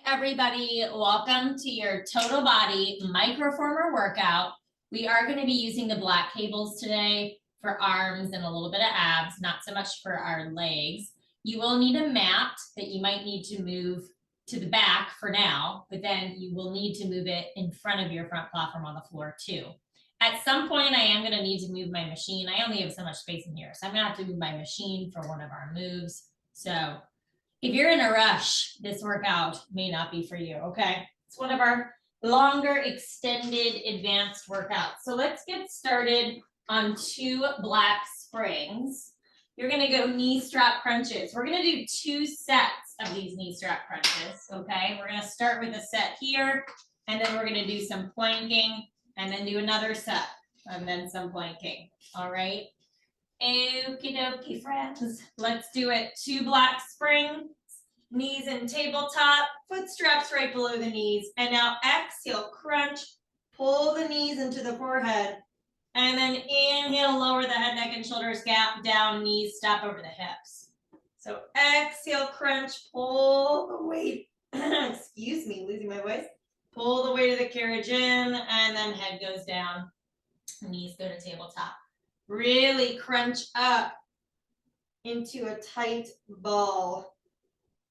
everybody. Welcome to your total body microformer workout. We are going to be using the black cables today for arms and a little bit of abs, not so much for our legs. You will need a mat that you might need to move to the back for now, but then you will need to move it in front of your front platform on the floor too. At some point, I am going to need to move my machine. I only have so much space in here, so I'm going to have to move my machine for one of our moves. So if you're in a rush, this workout may not be for you, okay? It's one of our longer, extended, advanced workouts. So let's get started on 2 black springs. You're gonna go knee strap crunches. We're gonna do 2 sets of these knee strap crunches, okay? We're gonna start with a set here, and then we're gonna do some planking, and then do another set, and then some planking, all right? Okie dokie, friends. Let's do it. 2 black springs, knees in tabletop, foot straps right below the knees. And now exhale, crunch, pull the knees into the forehead. And then inhale, lower the head, neck, and shoulders, gap down, knees, stop over the hips. So exhale, crunch, pull the weight. Excuse me, losing my voice. Pull the weight of the carriage in, and then head goes down. Knees go to tabletop. Really crunch up into a tight ball.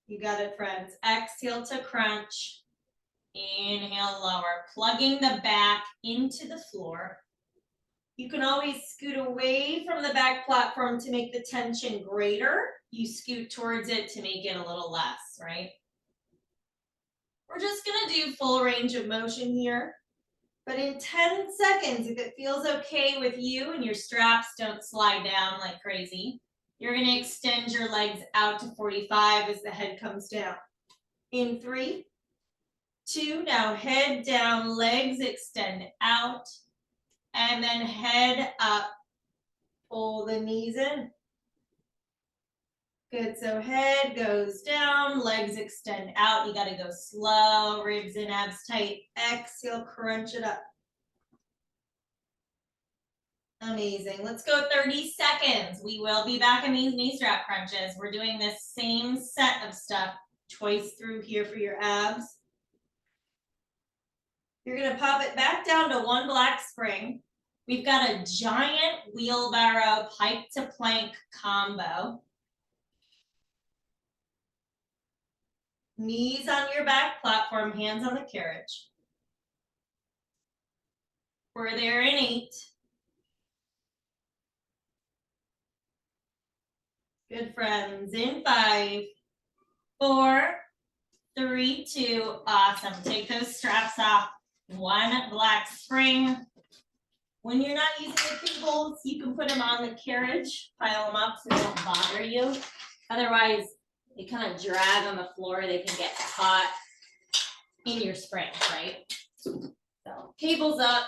You got it, friends. Exhale to crunch. Inhale, lower. Plugging the back into the floor. You can always scoot away from the back platform to make the tension greater. You scoot towards it to make it a little less, right? We're just going to do full range of motion here. But in 10 seconds, if it feels okay with you and your straps don't slide down like crazy, you're going to extend your legs out to 45 as the head comes down. In 3, 2, now head down, legs extend out, and then head up. Pull the knees in. Good, so head goes down, legs extend out. You got to go slow, ribs and abs tight. Exhale, crunch it up. Amazing. Let's go 30 seconds. We will be back in these knee strap crunches. We're doing this same set of stuff twice through here for your abs. You're going to pop it back down to 1 black spring. We've got a giant wheelbarrow pike to plank combo. Knees on your back platform, hands on the carriage. We're there in 8. Good, friends. In 5, 4, 3, 2. Awesome. Take those straps off. 1 black spring. When you're not using the cables, you can put them on the carriage, pile them up so they don't bother you. Otherwise, they kind of drag on the floor. They can get caught in your springs, right? So cables up.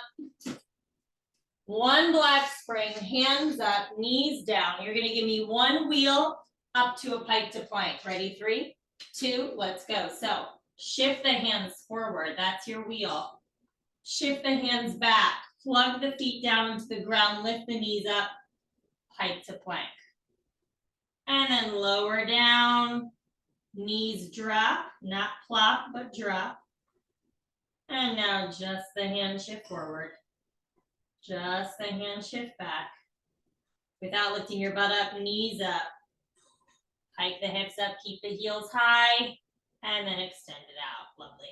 1 black spring, hands up, knees down. You're going to give me 1 wheel up to a pike to plank. Ready? 3, 2, let's go. So shift the hands forward. That's your wheel. Shift the hands back. Plug the feet down into the ground. Lift the knees up. Pike to plank. And then lower down. Knees drop. Not plop, but drop. And now just the hand shift forward. Just the hand shift back. Without lifting your butt up, knees up. Hike the hips up, keep the heels high, and then extend it out. Lovely.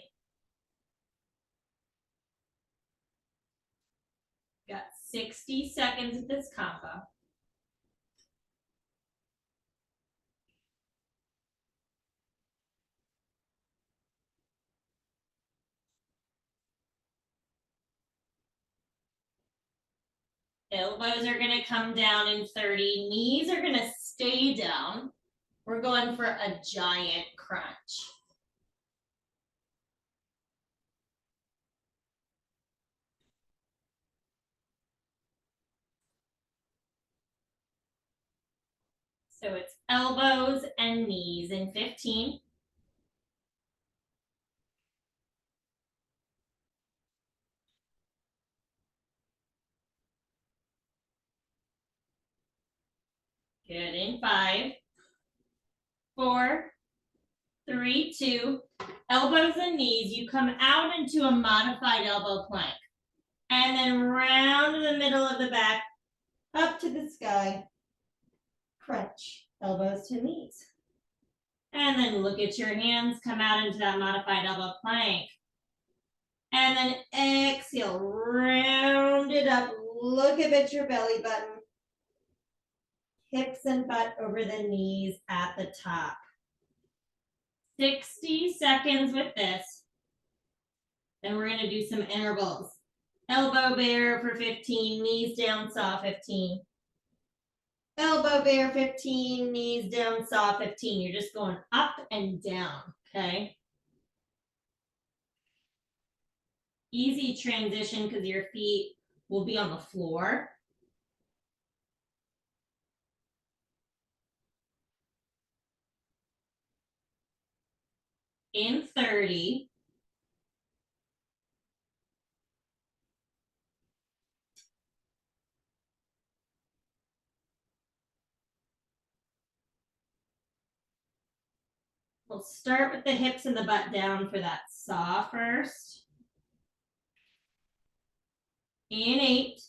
Got 60 seconds of this combo. Elbows are going to come down in 30. Knees are going to stay down. We're going for a giant crunch. So it's elbows and knees in 15. Good, in 5, 4, 3, 2, elbows and knees, you come out into a modified elbow plank. And then round the middle of the back, up to the sky. Crunch, elbows to knees. And then look at your hands, come out into that modified elbow plank. And then exhale, round it up, look up at your belly button. Hips and butt over the knees at the top. 60 seconds with this. Then we're gonna do some intervals. Elbow bear for 15, knees down, saw 15. Elbow bear 15, knees down, saw 15. You're just going up and down, okay? Easy transition because your feet will be on the floor. In 30. We'll start with the hips and the butt down for that saw first. In 8.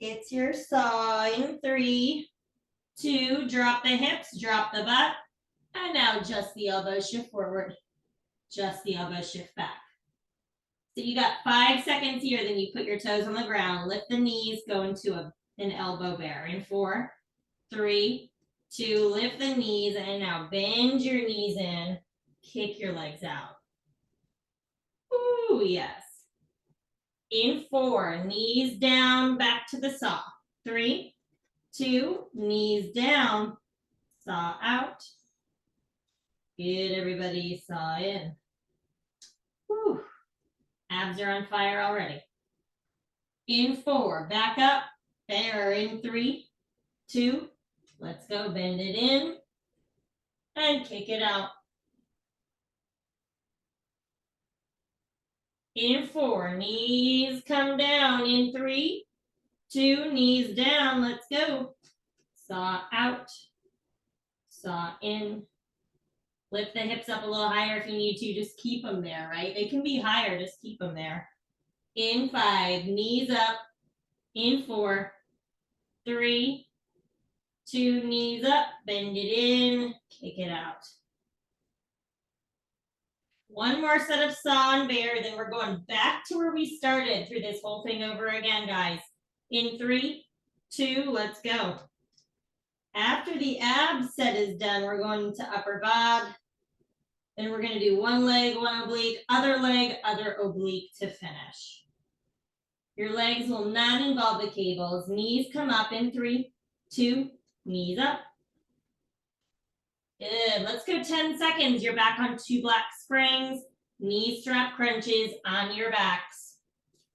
It's your saw in 3, 2, drop the hips, drop the butt, and now just the elbow shift forward, just the elbow shift back. So you got 5 seconds here, then you put your toes on the ground, lift the knees, go into an elbow bear in 4, 3, 2, lift the knees, and now bend your knees in, kick your legs out. Ooh, yes. In 4, knees down, back to the saw. 3, 2, knees down, saw out. Good, everybody, saw in. Whew. Abs are on fire already. In 4, back up, bear in 3, 2, let's go, bend it in, and kick it out. In 4, knees come down in 3, 2, knees down, let's go. Saw out, saw in. Lift the hips up a little higher if you need to, just keep them there, right? They can be higher, just keep them there. In 5, knees up. In 4, 3, 2, knees up, bend it in, kick it out. One more set of saw and bear, then we're going back to where we started through this whole thing over again, guys. In 3, 2, let's go. After the ab set is done, we're going to upper bob. Then we're going to do one leg, one oblique, other leg, other oblique to finish. Your legs will not involve the cables. Knees come up in 3, 2, knees up. Good. Let's go 10 seconds. You're back on 2 black springs. Knee strap crunches on your backs.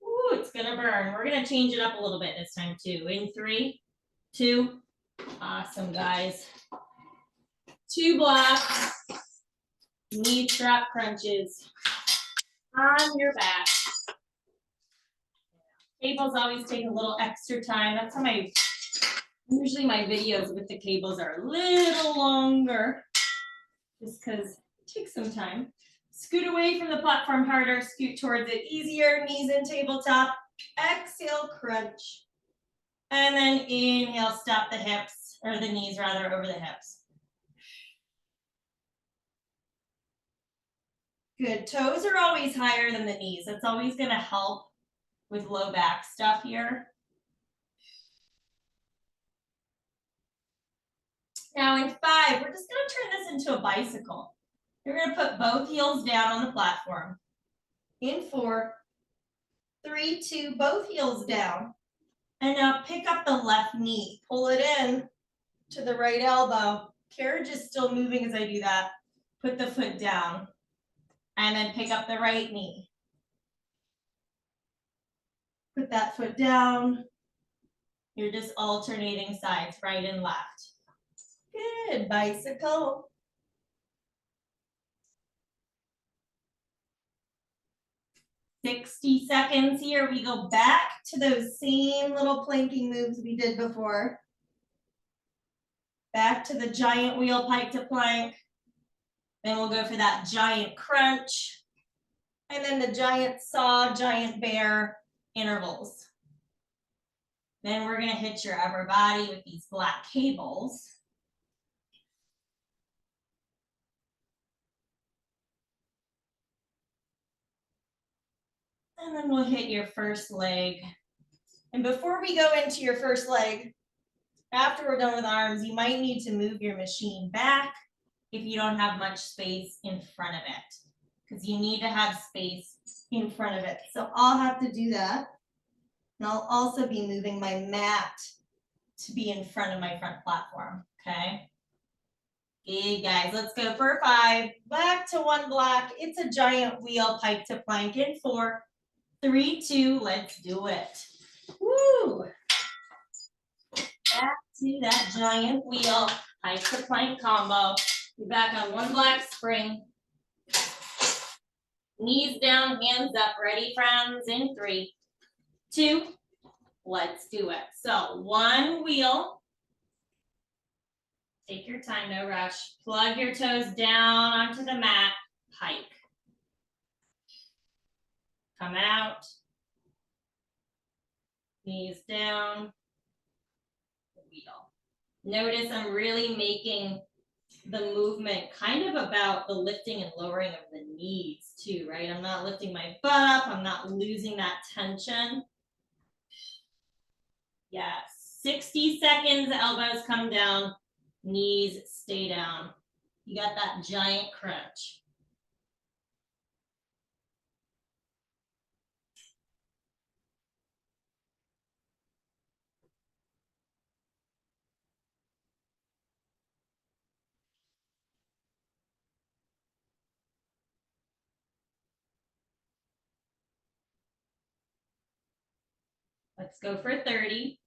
Ooh, it's going to burn. We're going to change it up a little bit this time too. In 3, 2. Awesome, guys. 2 blocks. Knee strap crunches on your back. Cables always take a little extra time. That's how usually my videos with the cables are a little longer, just because it takes some time. Scoot away from the platform harder, scoot towards it easier, knees in tabletop. Exhale, crunch. And then inhale, stop the hips, or the knees rather, over the hips. Good, toes are always higher than the knees. That's always gonna help with low back stuff here. Now in 5, we're just gonna turn this into a bicycle. You're gonna put both heels down on the platform. In 4, 3, 2, both heels down. And now pick up the left knee, pull it in to the right elbow. Carriage is still moving as I do that. Put the foot down and then pick up the right knee. Put that foot down. You're just alternating sides, right and left. Good, bicycle. "60 seconds here. We go back to those same little planking moves we did before. Back to the giant wheel pike to plank. Then we'll go for that giant crunch. And then the giant saw, giant bear intervals. Then we're gonna hit your upper body with these black cables. And then we'll hit your first leg. And before we go into your first leg, after we're done with arms, you might need to move your machine back if you don't have much space in front of it, because you need to have space in front of it. So I'll have to do that. And I'll also be moving my mat to be in front of my front platform, okay? Okay, guys, let's go for 5. Back to 1 block. It's a giant wheel pike to plank in 4, 3, 2, let's do it. Woo! Back to that giant wheel pike to plank combo. We're back on 1 black spring. Knees down, hands up. Ready, friends? In 3, 2, let's do it. So 1 wheel. Take your time, no rush. Plug your toes down onto the mat, pike. Come out. Knees down. Wheel. Notice I'm really making the movement kind of about the lifting and lowering of the knees too, right? I'm not lifting my butt up. I'm not losing that tension. Yes. 60 seconds, elbows come down, knees stay down. You got that giant crunch. Let's go for 30.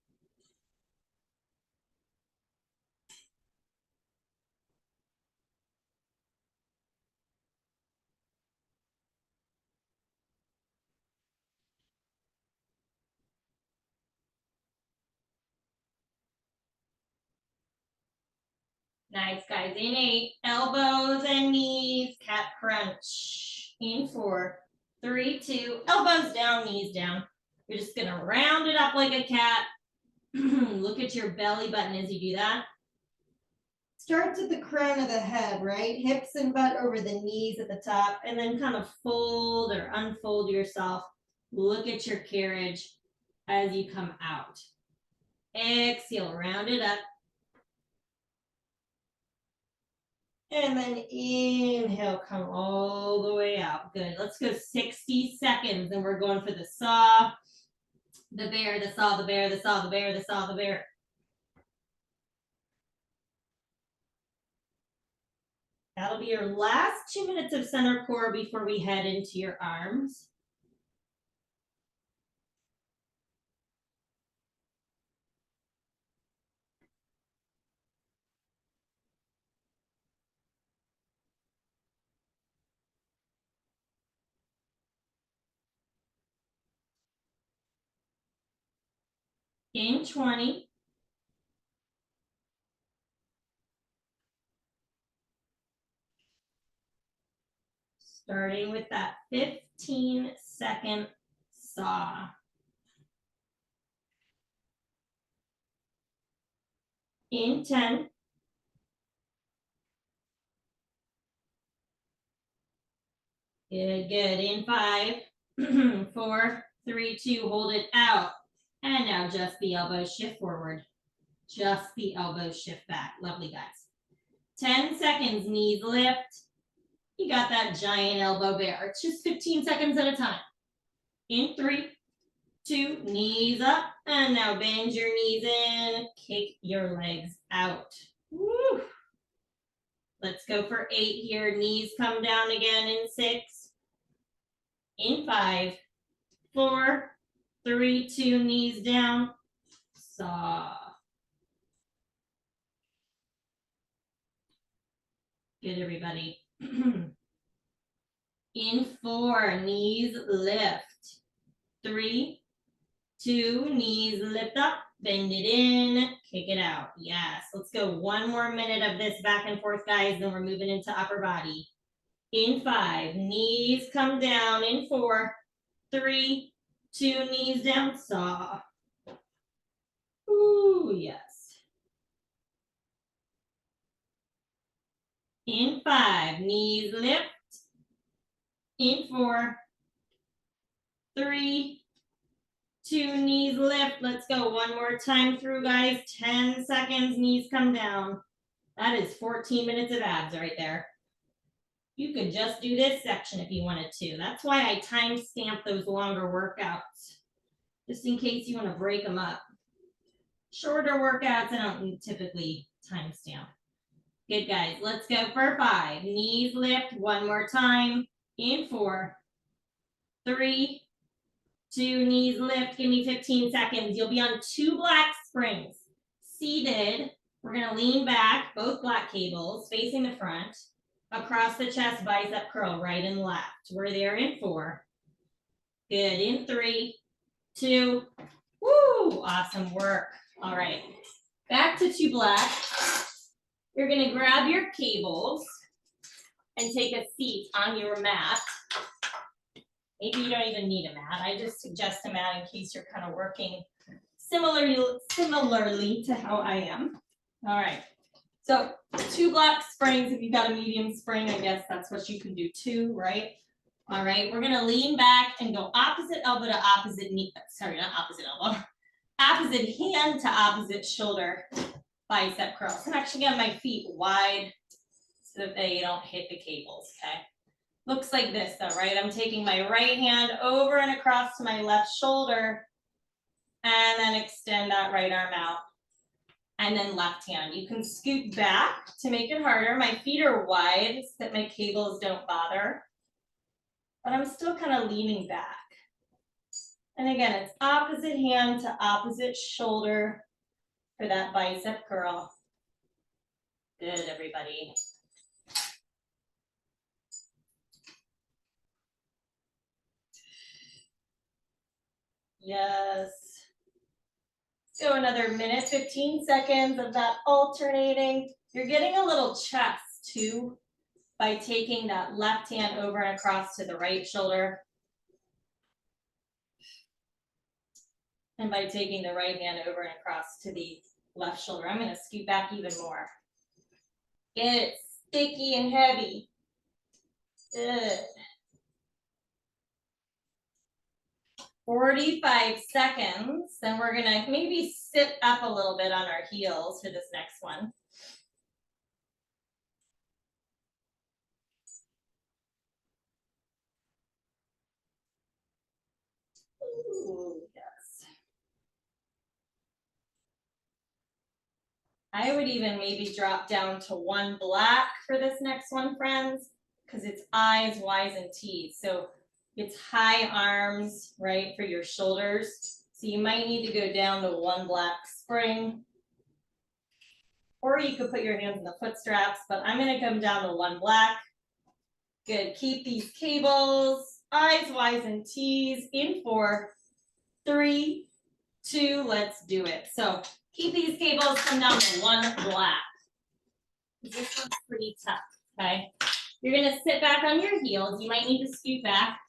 Nice, guys. In 8, elbows and knees, cat crunch. In 4, 3, 2, elbows down, knees down. You're just gonna round it up like a cat. Look at your belly button as you do that. Starts at the crown of the head, right? Hips and butt over the knees at the top, and then kind of fold or unfold yourself. Look at your carriage as you come out. Exhale, round it up. And then inhale, come all the way out. Good. Let's go 60 seconds. And we're going for the saw, the bear, the saw, the bear, the saw, the bear, the saw, the bear. That'll be your last 2 minutes of center core before we head into your arms. In 20. Starting with that 15-second saw. In 10. Good, good. In 5, 4, 3, 2, hold it out. And now just the elbows shift forward. Just the elbows shift back. Lovely, guys. 10 seconds, knees lift. You got that giant elbow bear. It's just 15 seconds at a time. In 3, 2, knees up. And now bend your knees in. Kick your legs out. Woo. Let's go for 8 here. Knees come down again in 6. In 5, 4, 3, 2, knees down. Saw. Good, everybody. In 4, knees lift. 3, 2, knees lift up. Bend it in, kick it out. Yes, let's go 1 more minute of this back and forth, guys. Then we're moving into upper body. In 5, knees come down. In 4, 3, 2, knees down, saw. Ooh, yes. In 5, knees lift. In 4, 3, 2, knees lift. Let's go 1 more time through, guys. 10 seconds, knees come down. That is 14 minutes of abs right there. You could just do this section if you wanted to. That's why I time stamp those longer workouts, just in case you want to break them up. Shorter workouts, I don't typically time stamp. Good, guys. Let's go for 5. Knees lift 1 more time. In 4, 3, 2, knees lift. Give me 15 seconds. You'll be on 2 black springs. Seated. We're going to lean back, both black cables facing the front. Across the chest, bicep curl, right and left. We're there in 4. Good. In 3, 2. Woo! Awesome work. All right. Back to 2 black. You're going to grab your cables and take a seat on your mat. Maybe you don't even need a mat. I just suggest a mat in case you're kind of working similarly to how I am. All right. So 2 black springs. If you've got a medium spring, I guess that's what you can do too, right? All right. We're going to lean back and go opposite elbow to opposite knee. Sorry, not opposite elbow. Opposite hand to opposite shoulder. Bicep curls. I'm actually getting my feet wide so that they don't hit the cables, okay? Looks like this though, right? I'm taking my right hand over and across to my left shoulder and then extend that right arm out. And then left hand. You can scoot back to make it harder. My feet are wide so that my cables don't bother, but I'm still kind of leaning back. And again, it's opposite hand to opposite shoulder for that bicep curl. Good, everybody. Yes. Let's go another minute, 15 seconds of that alternating. You're getting a little chest too by taking that left hand over and across to the right shoulder. And by taking the right hand over and across to the left shoulder. I'm going to scoot back even more. Get it sticky and heavy. Good. 45 seconds. Then we're going to maybe sit up a little bit on our heels for this next one. Ooh, yes. I would even maybe drop down to 1 black for this next one, friends, because it's I's, Y's, and T's. So it's high arms, right, for your shoulders. So you might need to go down to 1 black spring. Or you could put your hands in the foot straps, but I'm going to come down to 1 black. Good. Keep these cables, I's, Y's, and T's in 4, 3, 2, let's do it. So keep these cables, come down to 1 black. This one's pretty tough, okay? You're going to sit back on your heels. You might need to scoot back,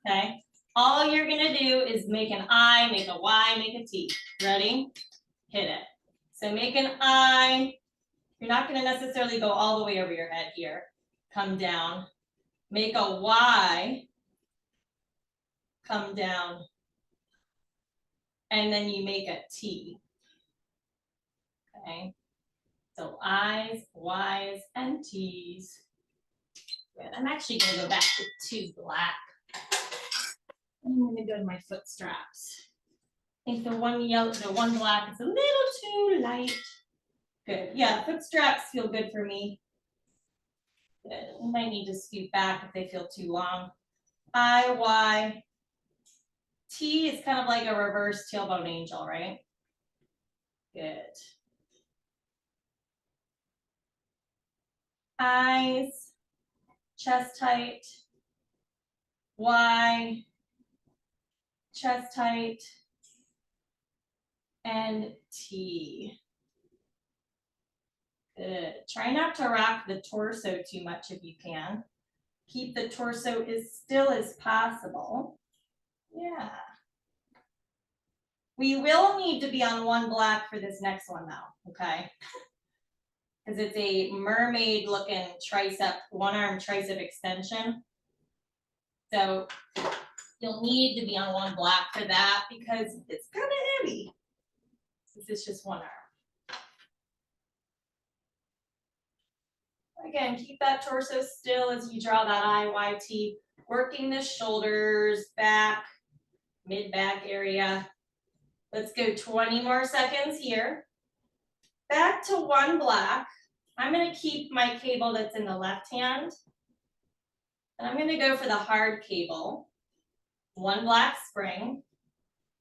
okay? All you're going to do is make an I, make a Y, make a T. Ready? Hit it. So make an I. You're not going to necessarily go all the way over your head here. Come down. Make a Y. Come down. And then you make a T. Okay. So I's, Y's, and T's. Good. I'm actually going to go back to 2 black. I'm going to go to my foot straps. I think the 1 yellow, the 1 black is a little too light. Good. Yeah, foot straps feel good for me. Good. You might need to scoot back if they feel too long. I, Y. T is kind of like a reverse tailbone angel, right? Good. I's, chest tight. Y, chest tight. and T. Good. Try not to rock the torso too much if you can. Keep the torso as still as possible. Yeah. We will need to be on one black for this next one though, okay? Because it's a mermaid looking tricep, one arm tricep extension. So you'll need to be on one black for that because it's kind of heavy. Since it's just one arm. Again, keep that torso still as you draw that IYT, working the shoulders, back, mid-back area. Let's go 20 more seconds here. Back to one black. I'm going to keep my cable that's in the left hand. And I'm going to go for the hard cable. One black spring.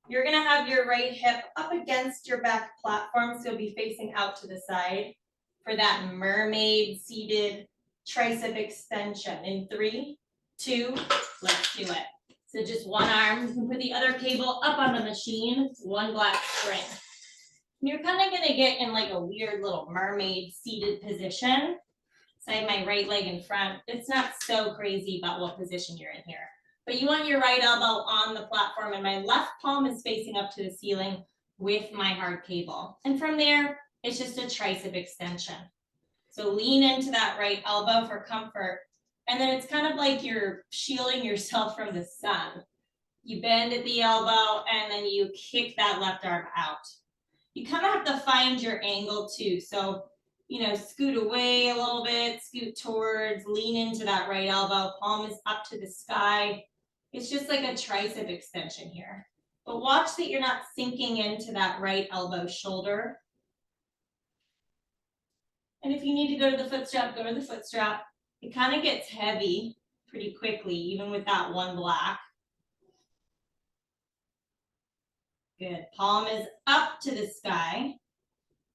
You're going to have your right hip up against your back platform, so you'll be facing out to the side for that mermaid seated tricep extension. In 3, 2, let's do it. So just one arm, you can put the other cable up on the machine, one black spring. And you're kind of going to get in like a weird little mermaid seated position. So I have my right leg in front. It's not so crazy about what position you're in here. But you want your right elbow on the platform and my left palm is facing up to the ceiling with my hard cable. And from there, it's just a tricep extension. So lean into that right elbow for comfort. And then it's kind of like you're shielding yourself from the sun. You bend at the elbow and then you kick that left arm out. You kind of have to find your angle too. So, you know, scoot away a little bit, scoot towards, lean into that right elbow, palm is up to the sky. It's just like a tricep extension here. But watch that you're not sinking into that right elbow shoulder. And if you need to go to the foot strap, go to the foot strap. It kind of gets heavy pretty quickly, even with that one black. Good. Palm is up to the sky.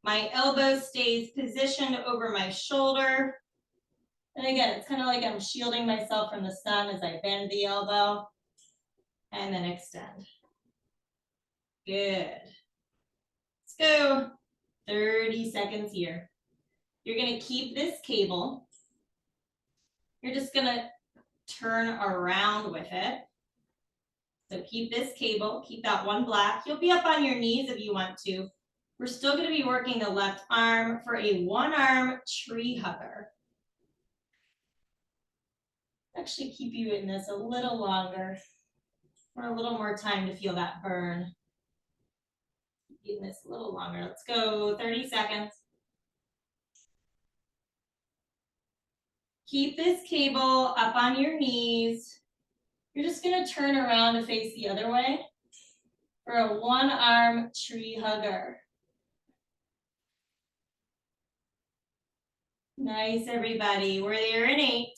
My elbow stays positioned over my shoulder. And again, it's kind of like I'm shielding myself from the sun as I bend the elbow and then extend. Good. Let's go. 30 seconds here. You're going to keep this cable. You're just going to turn around with it. So keep this cable, keep that one black. You'll be up on your knees if you want to. We're still going to be working the left arm for a one arm tree hugger. Actually keep you in this a little longer for a little more time to feel that burn. Keep in this a little longer. Let's go 30 seconds. Keep this cable up on your knees. You're just going to turn around to face the other way for a one arm tree hugger. Nice, everybody. We're there in 8.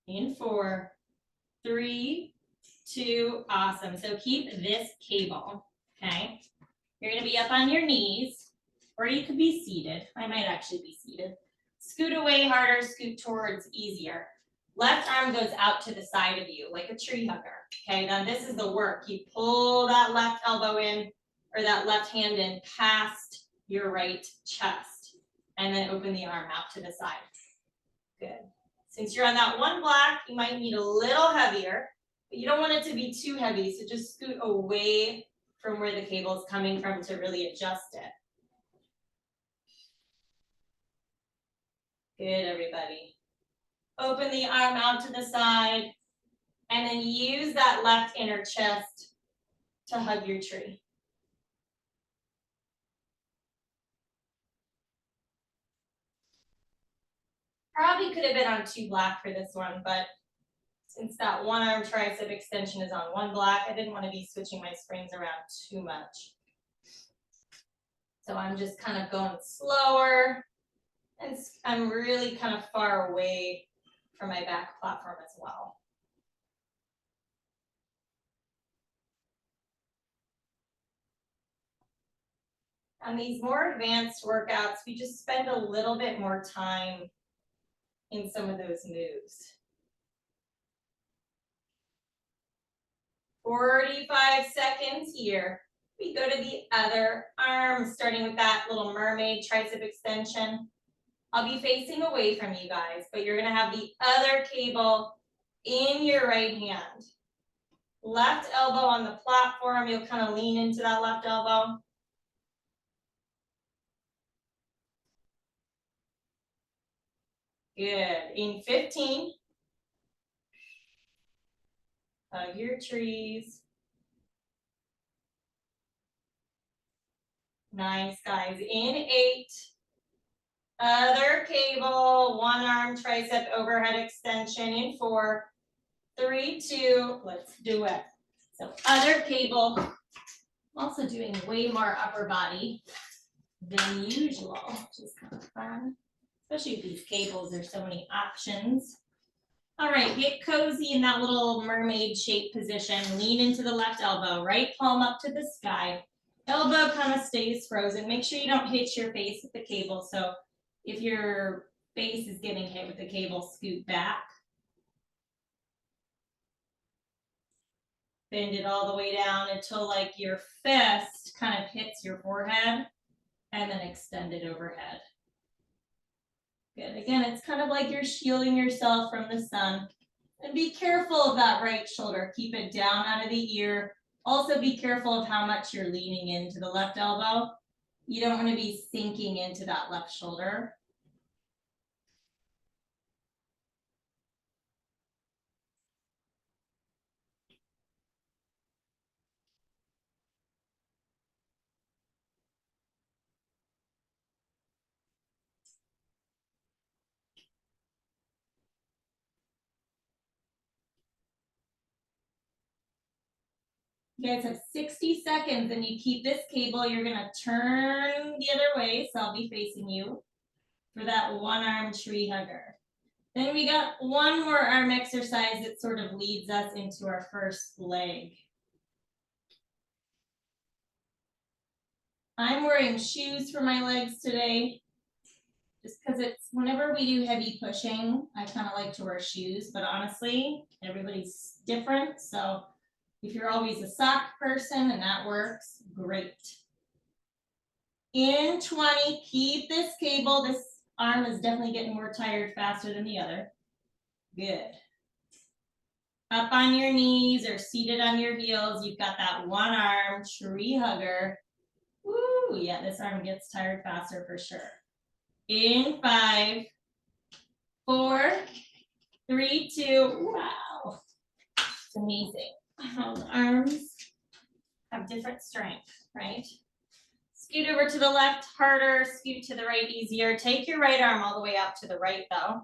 In 4, 3, 2, awesome. So keep this cable, okay? You're gonna be up on your knees, or you could be seated. I might actually be seated. Scoot away harder, scoot towards easier. Left arm goes out to the side of you, like a tree hugger, okay? Now this is the work. You pull that left elbow in, or that left hand in past your right chest, and then open the arm out to the side. Good. Since you're on that one black, you might need a little heavier, but you don't want it to be too heavy, so just scoot away from where the cable is coming from to really adjust it. Good, everybody. Open the arm out to the side, and then use that left inner chest to hug your tree. Probably could have been on 2 black for this one, but since that one arm tricep extension is on 1 black, I didn't want to be switching my springs around too much. So I'm just kind of going slower, and I'm really kind of far away from my back platform as well. On these more advanced workouts, we just spend a little bit more time in some of those moves. 45 seconds here. We go to the other arm, starting with that little mermaid tricep extension. I'll be facing away from you guys, but you're gonna have the other cable in your right hand. Left elbow on the platform, you'll kind of lean into that left elbow. Good, in 15. Hug your trees. Nice, guys, in 8. Other cable, one arm tricep overhead extension in 4, 3, 2, let's do it. So other cable, also doing way more upper body than usual, which is kind of fun. Especially with these cables, there's so many options. All right, get cozy in that little mermaid shape position. Lean into the left elbow, right palm up to the sky. Elbow kind of stays frozen. Make sure you don't hit your face with the cable. So if your face is getting hit with the cable, scoot back. Bend it all the way down until like your fist kind of hits your forehead, and then extend it overhead. Good. Again, it's kind of like you're shielding yourself from the sun. And be careful of that right shoulder. Keep it down out of the ear. Also be careful of how much you're leaning into the left elbow. You don't want to be sinking into that left shoulder. You guys have 60 seconds and you keep this cable. You're going to turn the other way, so I'll be facing you for that one arm tree hugger. Then we got one more arm exercise that sort of leads us into our first leg. I'm wearing shoes for my legs today, just because it's whenever we do heavy pushing, I kind of like to wear shoes, but honestly, everybody's different. So if you're always a sock person and that works, great. In 20, keep this cable. This arm is definitely getting more tired faster than the other. Good. Up on your knees or seated on your heels, you've got that one arm tree hugger. Woo, yeah, this arm gets tired faster for sure. In 5, 4, 3, 2, wow. It's amazing how the arms have different strength, right? Scoot over to the left harder, scoot to the right easier. Take your right arm all the way out to the right though.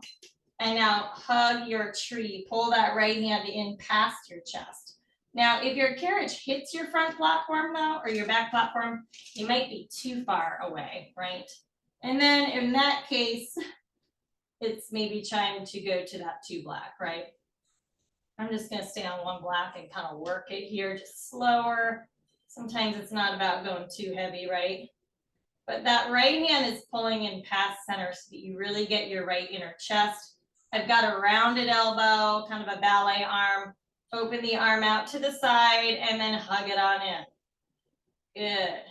And now hug your tree. Pull that right hand in past your chest. Now, if your carriage hits your front platform though, or your back platform, you might be too far away, right? And then in that case, it's maybe trying to go to that 2 black, right? I'm just gonna stay on 1 black and kind of work it here, just slower. Sometimes it's not about going too heavy, right? But that right hand is pulling in past center so that you really get your right inner chest. I've got a rounded elbow, kind of a ballet arm. Open the arm out to the side and then hug it on in. Good.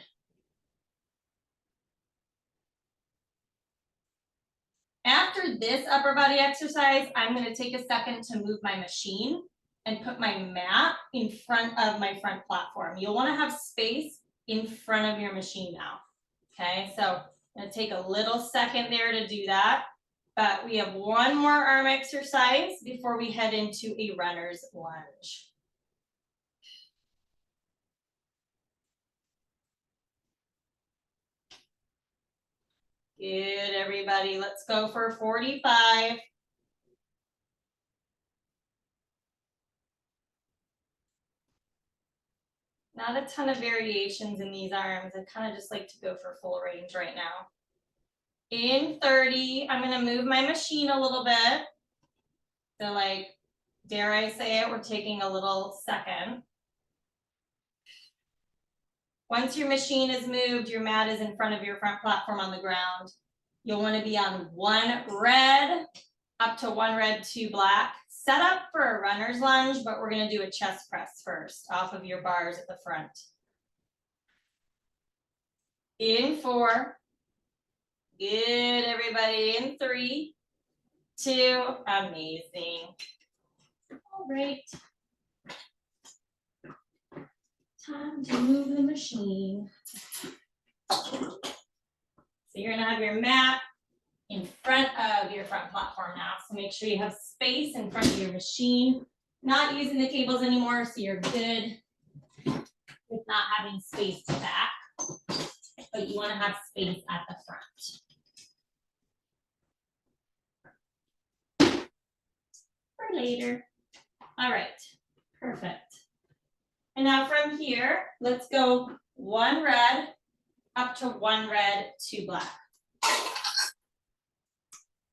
After this upper body exercise, I'm going to take a second to move my machine and put my mat in front of my front platform. You'll want to have space in front of your machine now. Okay, so I'm going to take a little second there to do that. But we have one more arm exercise before we head into a runner's lunge. Good, everybody. Let's go for 45. Not a ton of variations in these arms. I kind of just like to go for full range right now. In 30, I'm going to move my machine a little bit. So like, dare I say it, we're taking a little second. Once your machine is moved, your mat is in front of your front platform on the ground. You'll want to be on 1 red up to 1 red, 2 black. Set up for a runner's lunge, but we're gonna do a chest press first off of your bars at the front. In 4. Good, everybody. In 3, 2, amazing. All right. Time to move the machine. So you're gonna have your mat in front of your front platform now. So make sure you have space in front of your machine. Not using the cables anymore, so you're good with not having space back, but you want to have space at the front. For later. All right, perfect. And now from here, let's go 1 red, up to 1 red, 2 black.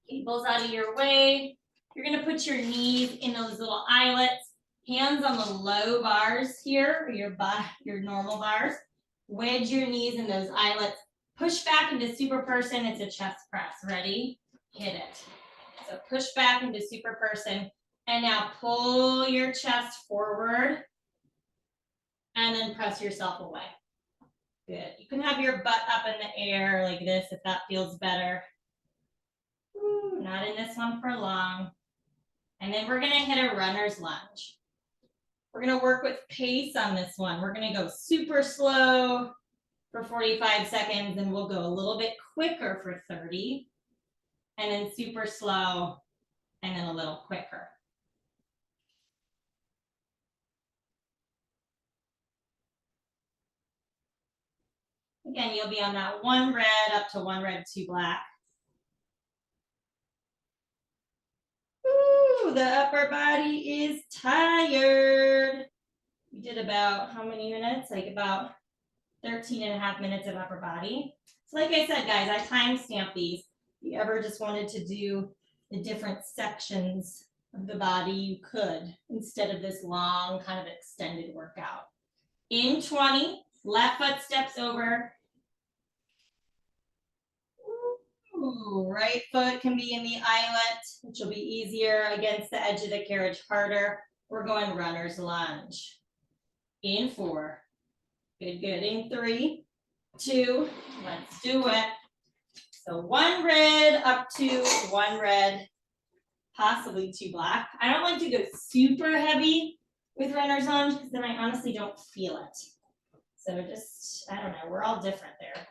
Cables out of your way. You're gonna put your knees in those little eyelets, hands on the low bars here, or your normal bars. Wedge your knees in those eyelets. Push back into super person. It's a chest press. Ready? Hit it. So push back into super person. And now pull your chest forward. And then press yourself away. Good. You can have your butt up in the air like this if that feels better. Ooh, not in this one for long. And then we're gonna hit a runner's lunge. We're gonna work with pace on this one. We're gonna go super slow for 45 seconds, and we'll go a little bit quicker for 30, and then super slow, and then a little quicker. Again, you'll be on that 1 red up to 1 red, 2 black. Ooh, the upper body is tired. We did about how many minutes? Like about 13.5 minutes of upper body. So like I said, guys, I timestamp these. If you ever just wanted to do the different sections of the body, you could, instead of this long kind of extended workout. In 20, left foot steps over. Ooh, right foot can be in the eyelet, which will be easier against the edge of the carriage, harder. We're going runner's lunge. In 4. Good, good. In 3, 2, let's do it. So 1 red up to 1 red, possibly 2 black. I don't like to go super heavy with runner's lunge because then I honestly don't feel it. So just, I don't know, we're all different there.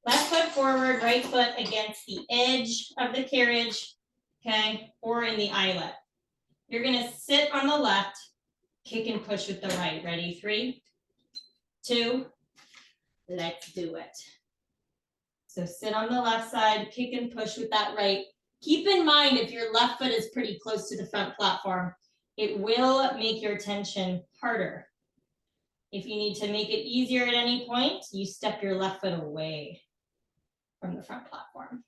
Left foot forward, right foot against the edge of the carriage, okay, or in the eyelet. You're gonna sit on the left, kick and push with the right. Ready? 3, 2, let's do it. So sit on the left side, kick and push with that right. Keep in mind, if your left foot is pretty close to the front platform, it will make your tension harder. If you need to make it easier at any point, you step your left foot away from the front platform.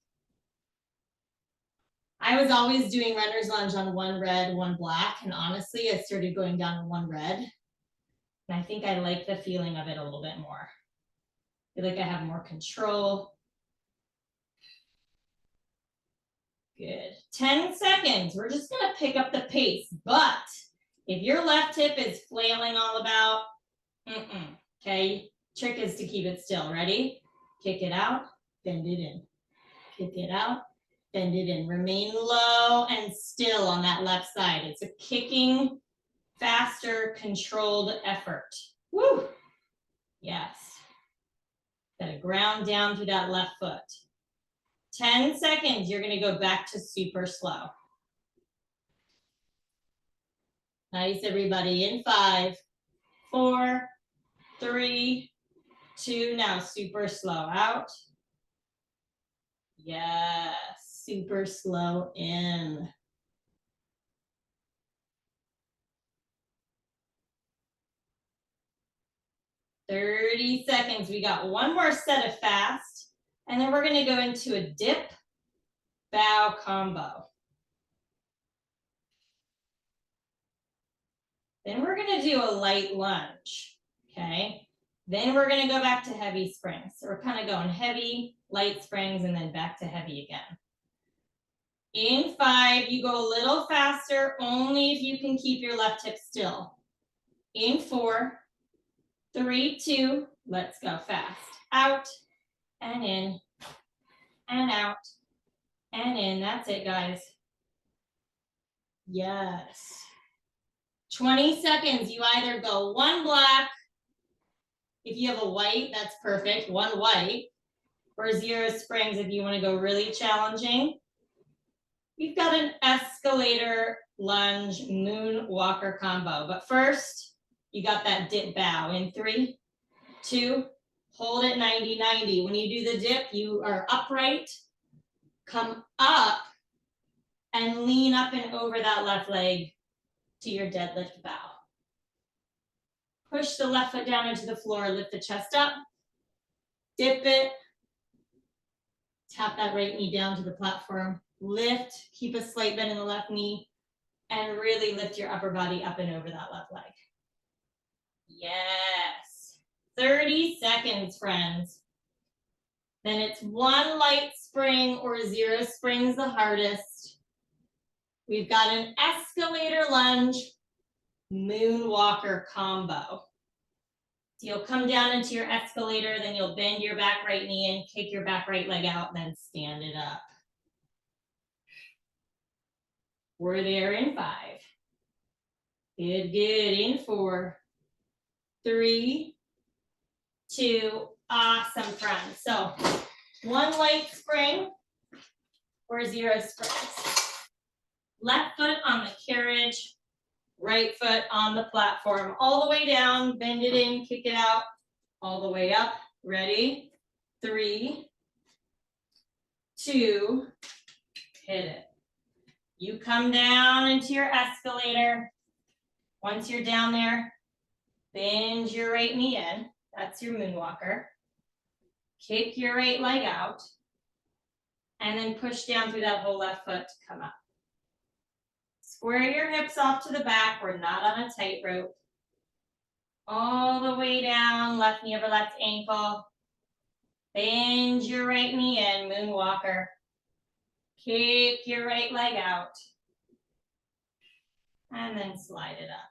I was always doing runner's lunge on 1 red, 1 black, and honestly, I started going down to 1 red. And I think I like the feeling of it a little bit more. I feel like I have more control. Good. 10 seconds. We're just gonna pick up the pace, but if your left hip is flailing all about, okay, trick is to keep it still. Ready? Kick it out, bend it in. Kick it out, bend it in. Remain low and still on that left side. It's a kicking, faster, controlled effort. Woo! Yes. Gotta ground down through that left foot. 10 seconds, you're gonna go back to super slow. Nice, everybody. In 5, 4, 3, 2, now super slow out. Yes, super slow in. "30 seconds. We got one more set of fast, and then we're gonna go into a dip bow combo. Then we're gonna do a light lunge, okay? Then we're gonna go back to heavy springs. So we're kind of going heavy, light springs, and then back to heavy again. In 5, you go a little faster, only if you can keep your left hip still. In 4, 3, 2, let's go fast. Out and in and out and in. That's it, guys. Yes. 20 seconds. You either go 1 black. If you have a white, that's perfect. 1 white. Or 0 springs if you want to go really challenging. You've got an escalator, lunge, moonwalker combo. But first, you got that dip bow in 3, 2, hold it 90, 90. When you do the dip, you are upright, come up, and lean up and over that left leg to your deadlift bow. Push the left foot down into the floor, lift the chest up, dip it, tap that right knee down to the platform, lift, keep a slight bend in the left knee, and really lift your upper body up and over that left leg. Yes. 30 seconds, friends. Then it's 1 light spring or 0 springs the hardest. We've got an escalator lunge, moonwalker combo. So you'll come down into your escalator, then you'll bend your back right knee in, kick your back right leg out, and then stand it up. We're there in 5. Good, good. In 4, 3, 2, awesome, friends. So 1 light spring or 0 springs. Left foot on the carriage, right foot on the platform, all the way down, bend it in, kick it out, all the way up. Ready? 3, 2, hit it. You come down into your escalator. Once you're down there, bend your right knee in. That's your moonwalker. Kick your right leg out. And then push down through that whole left foot to come up. Square your hips off to the back. We're not on a tightrope. All the way down, left knee over left ankle. Bend your right knee in, moonwalker. Kick your right leg out. And then slide it up.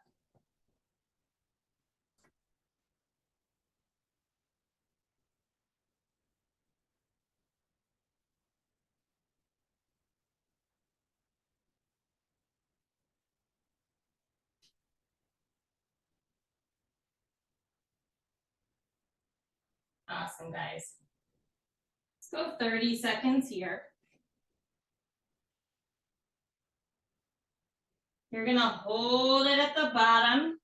Awesome, guys. Let's go 30 seconds here. You're gonna hold it at the bottom.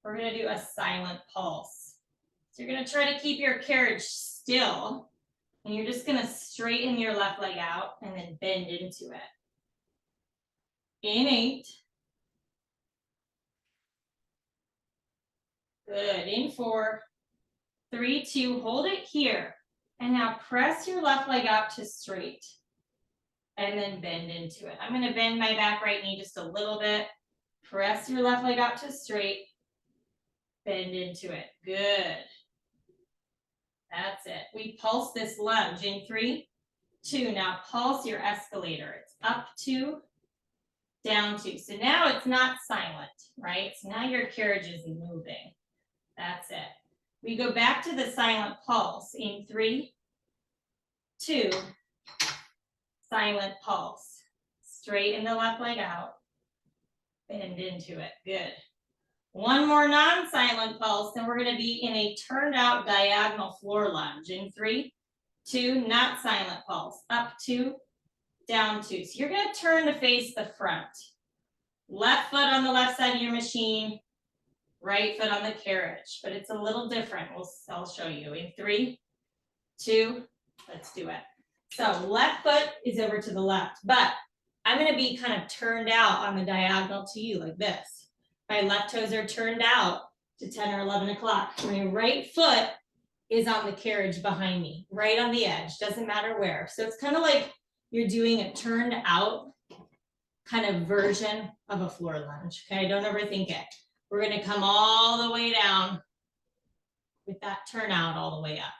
We're gonna do a silent pulse. So you're gonna try to keep your carriage still, and you're just gonna straighten your left leg out and then bend into it. In 8. Good, in 4, 3, 2, hold it here. And now press your left leg out to straight. And then bend into it. I'm gonna bend my back right knee just a little bit. Press your left leg out to straight. Bend into it, good. That's it. We pulse this lunge in 3, 2. Now pulse your escalator. It's up 2, down 2. So now it's not silent, right? So now your carriage is moving. That's it. We go back to the silent pulse in 3, 2, silent pulse. Straighten the left leg out. Bend into it, good. 1 more non-silent pulse, then we're gonna be in a turned out diagonal floor lunge in 3, 2, not silent pulse. Up 2, down 2. So you're gonna turn to face the front. Left foot on the left side of your machine, right foot on the carriage, but it's a little different. I'll show you in 3, 2, let's do it. So left foot is over to the left, but I'm gonna be kind of turned out on the diagonal to you like this. My left toes are turned out to 10 or 11 o'clock. My right foot is on the carriage behind me, right on the edge, doesn't matter where. So it's kind of like you're doing a turned out kind of version of a floor lunge, okay? Don't overthink it. We're gonna come all the way down with that turnout all the way up.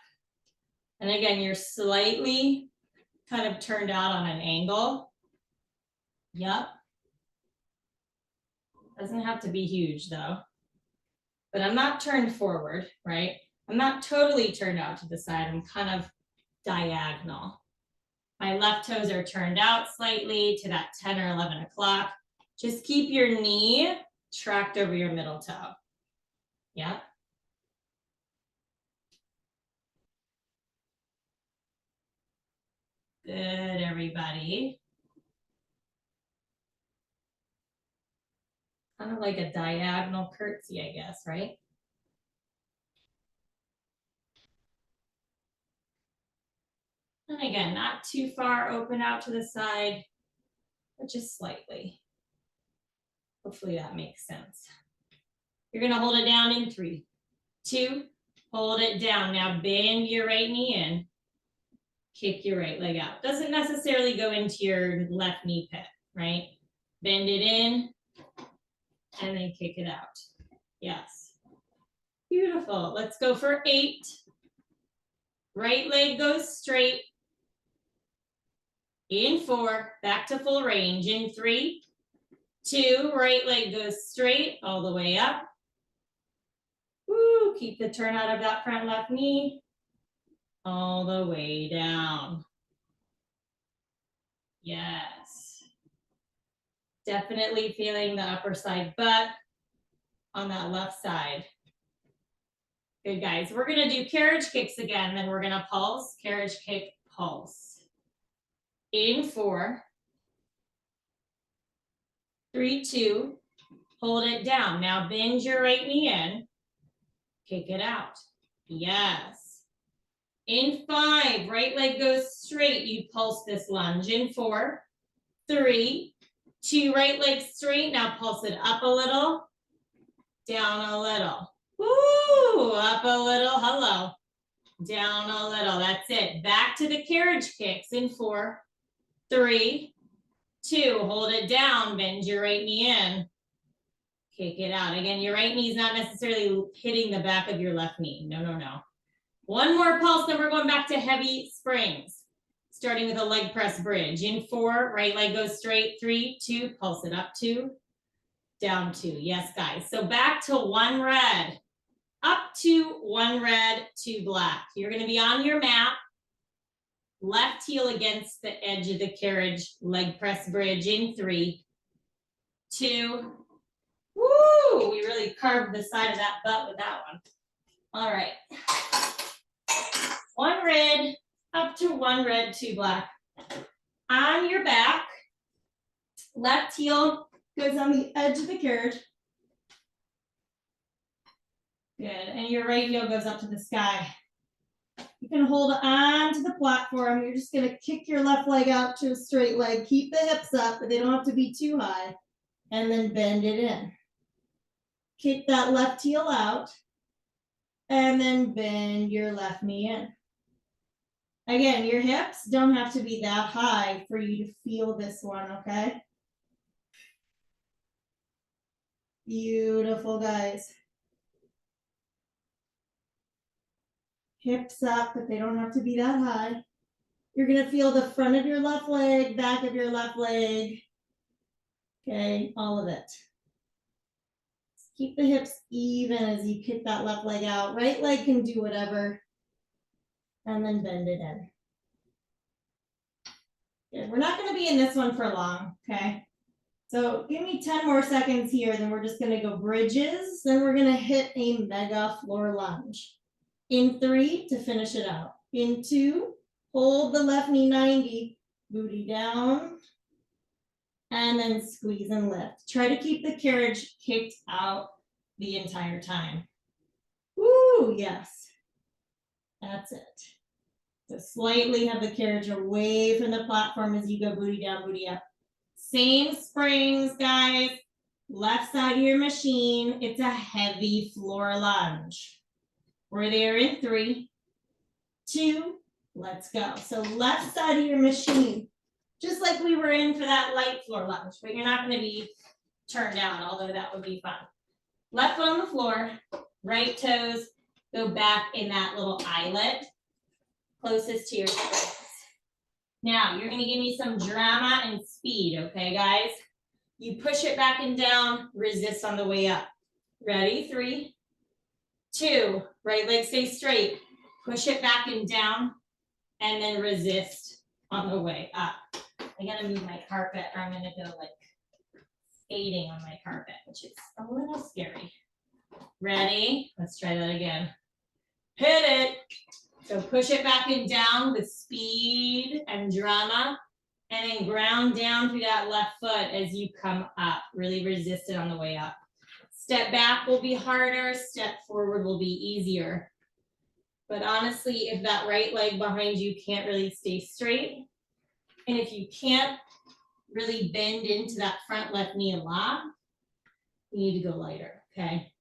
And again, you're slightly kind of turned out on an angle. Yep. Doesn't have to be huge though. But I'm not turned forward, right? I'm not totally turned out to the side. I'm kind of diagonal. My left toes are turned out slightly to that 10 or 11 o'clock. Just keep your knee tracked over your middle toe. Yep. Good, everybody. Kind of like a diagonal curtsy, I guess, right? And again, not too far open out to the side, but just slightly. Hopefully that makes sense. You're gonna hold it down in 3, 2, hold it down. Now bend your right knee in, kick your right leg out. Doesn't necessarily go into your left knee pit, right? Bend it in and then kick it out. Yes. Beautiful. Let's go for 8. Right leg goes straight. In 4, back to full range. In 3, 2, right leg goes straight all the way up. Woo, keep the turn out of that front left knee all the way down. Yes. Definitely feeling the upper side butt on that left side. Good, guys. We're gonna do carriage kicks again, then we're gonna pulse, carriage kick, pulse. In 4, 3, 2, hold it down. Now bend your right knee in, kick it out. Yes. In 5, right leg goes straight. You pulse this lunge. In 4, 3, 2, right leg straight. Now pulse it up a little, down a little. Woo, up a little, hello. Down a little, that's it. Back to the carriage kicks in 4, 3, 2, hold it down, bend your right knee in, kick it out. Again, your right knee is not necessarily hitting the back of your left knee. No, no, no. One more pulse, then we're going back to heavy springs. Starting with a leg press bridge. In 4, right leg goes straight, 3, 2, pulse it up 2, down 2. Yes, guys. So back to 1 red, up to 1 red, 2 black. You're gonna be on your mat, left heel against the edge of the carriage, leg press bridge in 3, 2, woo! We really carved the side of that butt with that one. All right. 1 red, up to 1 red, 2 black. On your back, left heel goes on the edge of the carriage. Good, and your right heel goes up to the sky. You can hold on to the platform. You're just gonna kick your left leg out to a straight leg. Keep the hips up, but they don't have to be too high. And then bend it in. Kick that left heel out. And then bend your left knee in. Again, your hips don't have to be that high for you to feel this one, okay? Beautiful, guys. Hips up, but they don't have to be that high. You're gonna feel the front of your left leg, back of your left leg. Okay, all of it. Keep the hips even as you kick that left leg out. Right leg can do whatever. And then bend it in. Good. We're not gonna be in this one for long, okay? So give me 10 more seconds here, then we're just gonna go bridges. Then we're gonna hit a mega floor lunge. In 3 to finish it out. In 2, hold the left knee 90, booty down, and then squeeze and lift. Try to keep the carriage kicked out the entire time. Woo, yes. That's it. So slightly have the carriage away from the platform as you go booty down, booty up. Same springs, guys. Left side of your machine. It's a heavy floor lunge. We're there in 3, 2, let's go. So left side of your machine, just like we were in for that light floor lunge, but you're not gonna be turned out, although that would be fun. Left foot on the floor, right toes go back in that little eyelet closest to your springs. Now, you're gonna give me some drama and speed, okay, guys? You push it back and down, resist on the way up. Ready? 3, 2, right leg stays straight. Push it back and down, and then resist on the way up. I gotta move my carpet, or I'm gonna go like skating on my carpet, which is a little scary. Ready? Let's try that again. Hit it. So push it back and down with speed and drama, and then ground down through that left foot as you come up. Really resist it on the way up. Step back will be harder, step forward will be easier. But honestly, if that right leg behind you can't really stay straight, and if you can't really bend into that front left knee a lot, you need to go lighter, okay?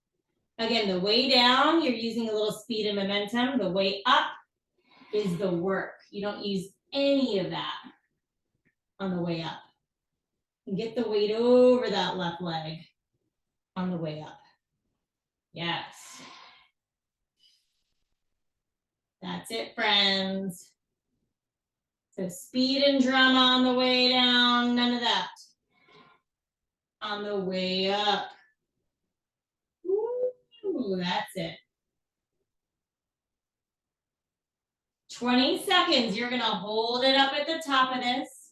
Again, the way down, you're using a little speed and momentum. The way up is the work. You don't use any of that on the way up. And get the weight over that left leg on the way up. Yes. That's it, friends. So speed and drama on the way down, none of that. On the way up. Ooh, that's it. 20 seconds, you're gonna hold it up at the top of this.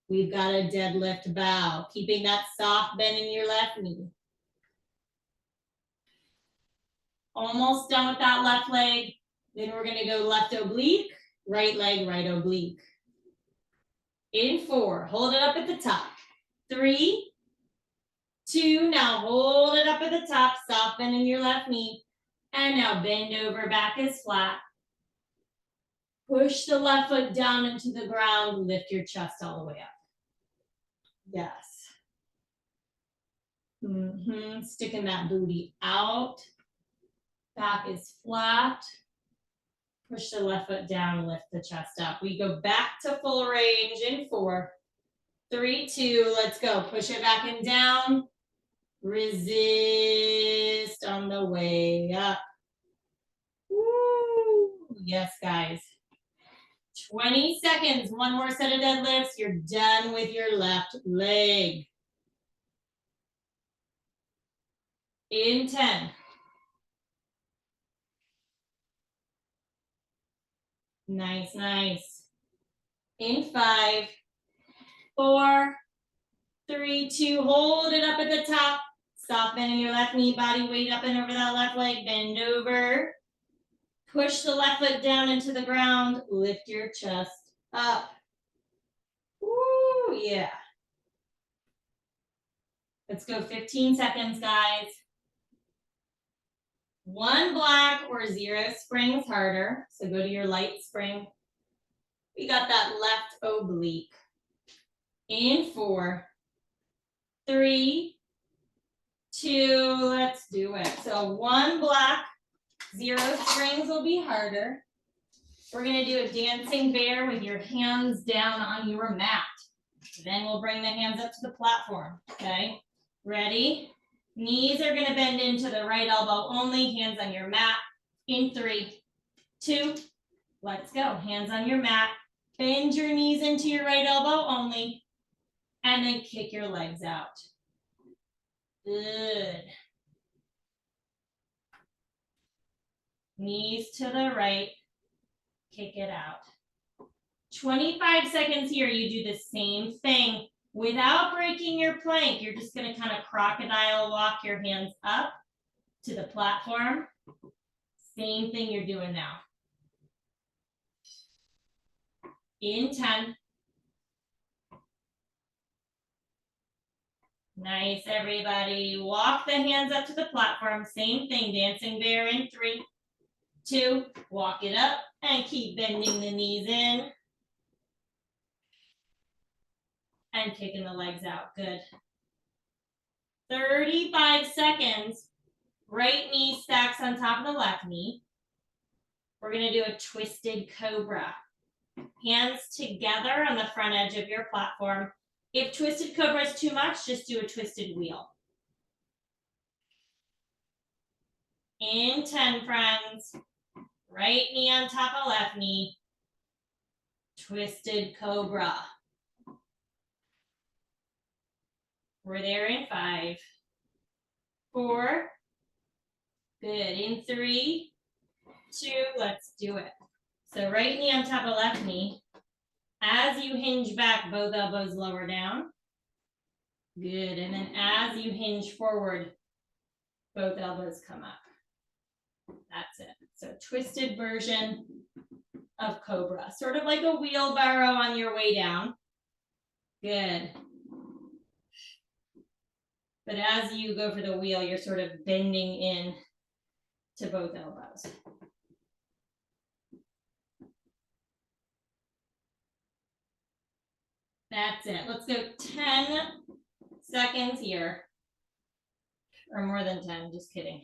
We've got a deadlift bow, keeping that soft bend in your left knee. Almost done with that left leg. Then we're gonna go left oblique, right leg, right oblique. In 4, hold it up at the top. 3, 2, now hold it up at the top, soft bend in your left knee. And now bend over, back is flat. Push the left foot down into the ground, lift your chest all the way up. Yes. Sticking that booty out. Back is flat. Push the left foot down, lift the chest up. We go back to full range in 4, 3, 2, let's go. Push it back and down. Resist on the way up. Woo! Yes, guys. 20 seconds, one more set of deadlifts. You're done with your left leg. In 10. Nice, nice. In 5, 4, 3, 2, hold it up at the top. Soft bend in your left knee, body weight up and over that left leg, bend over. Push the left foot down into the ground, lift your chest up. Woo, yeah. Let's go 15 seconds, guys. 1 black or 0 springs harder. So go to your light spring. We got that left oblique. In 4, 3, 2, let's do it. So 1 black, 0 springs will be harder. We're gonna do a dancing bear with your hands down on your mat. Then we'll bring the hands up to the platform, okay? Ready? Knees are gonna bend into the right elbow only, hands on your mat. In 3, 2, let's go. Hands on your mat. Bend your knees into your right elbow only, and then kick your legs out. Good. Knees to the right, kick it out. 25 seconds here, you do the same thing without breaking your plank. You're just gonna kind of crocodile walk your hands up to the platform. Same thing you're doing now. In 10. Nice, everybody. Walk the hands up to the platform. Same thing, dancing bear in 3, 2, walk it up and keep bending the knees in. And kicking the legs out, good. 35 seconds, right knee stacks on top of the left knee. We're gonna do a twisted cobra. Hands together on the front edge of your platform. If twisted cobra is too much, just do a twisted wheel. In 10, friends. Right knee on top of left knee. Twisted cobra. We're there in 5, 4. Good. In 3, 2. Let's do it. So right knee on top of left knee. As you hinge back, both elbows lower down. Good. And then as you hinge forward, both elbows come up. That's it. So twisted version of cobra. Sort of like a wheelbarrow on your way down. Good. But as you go for the wheel, you're sort of bending in to both elbows. That's it. Let's go 10 seconds here. Or more than 10, just kidding.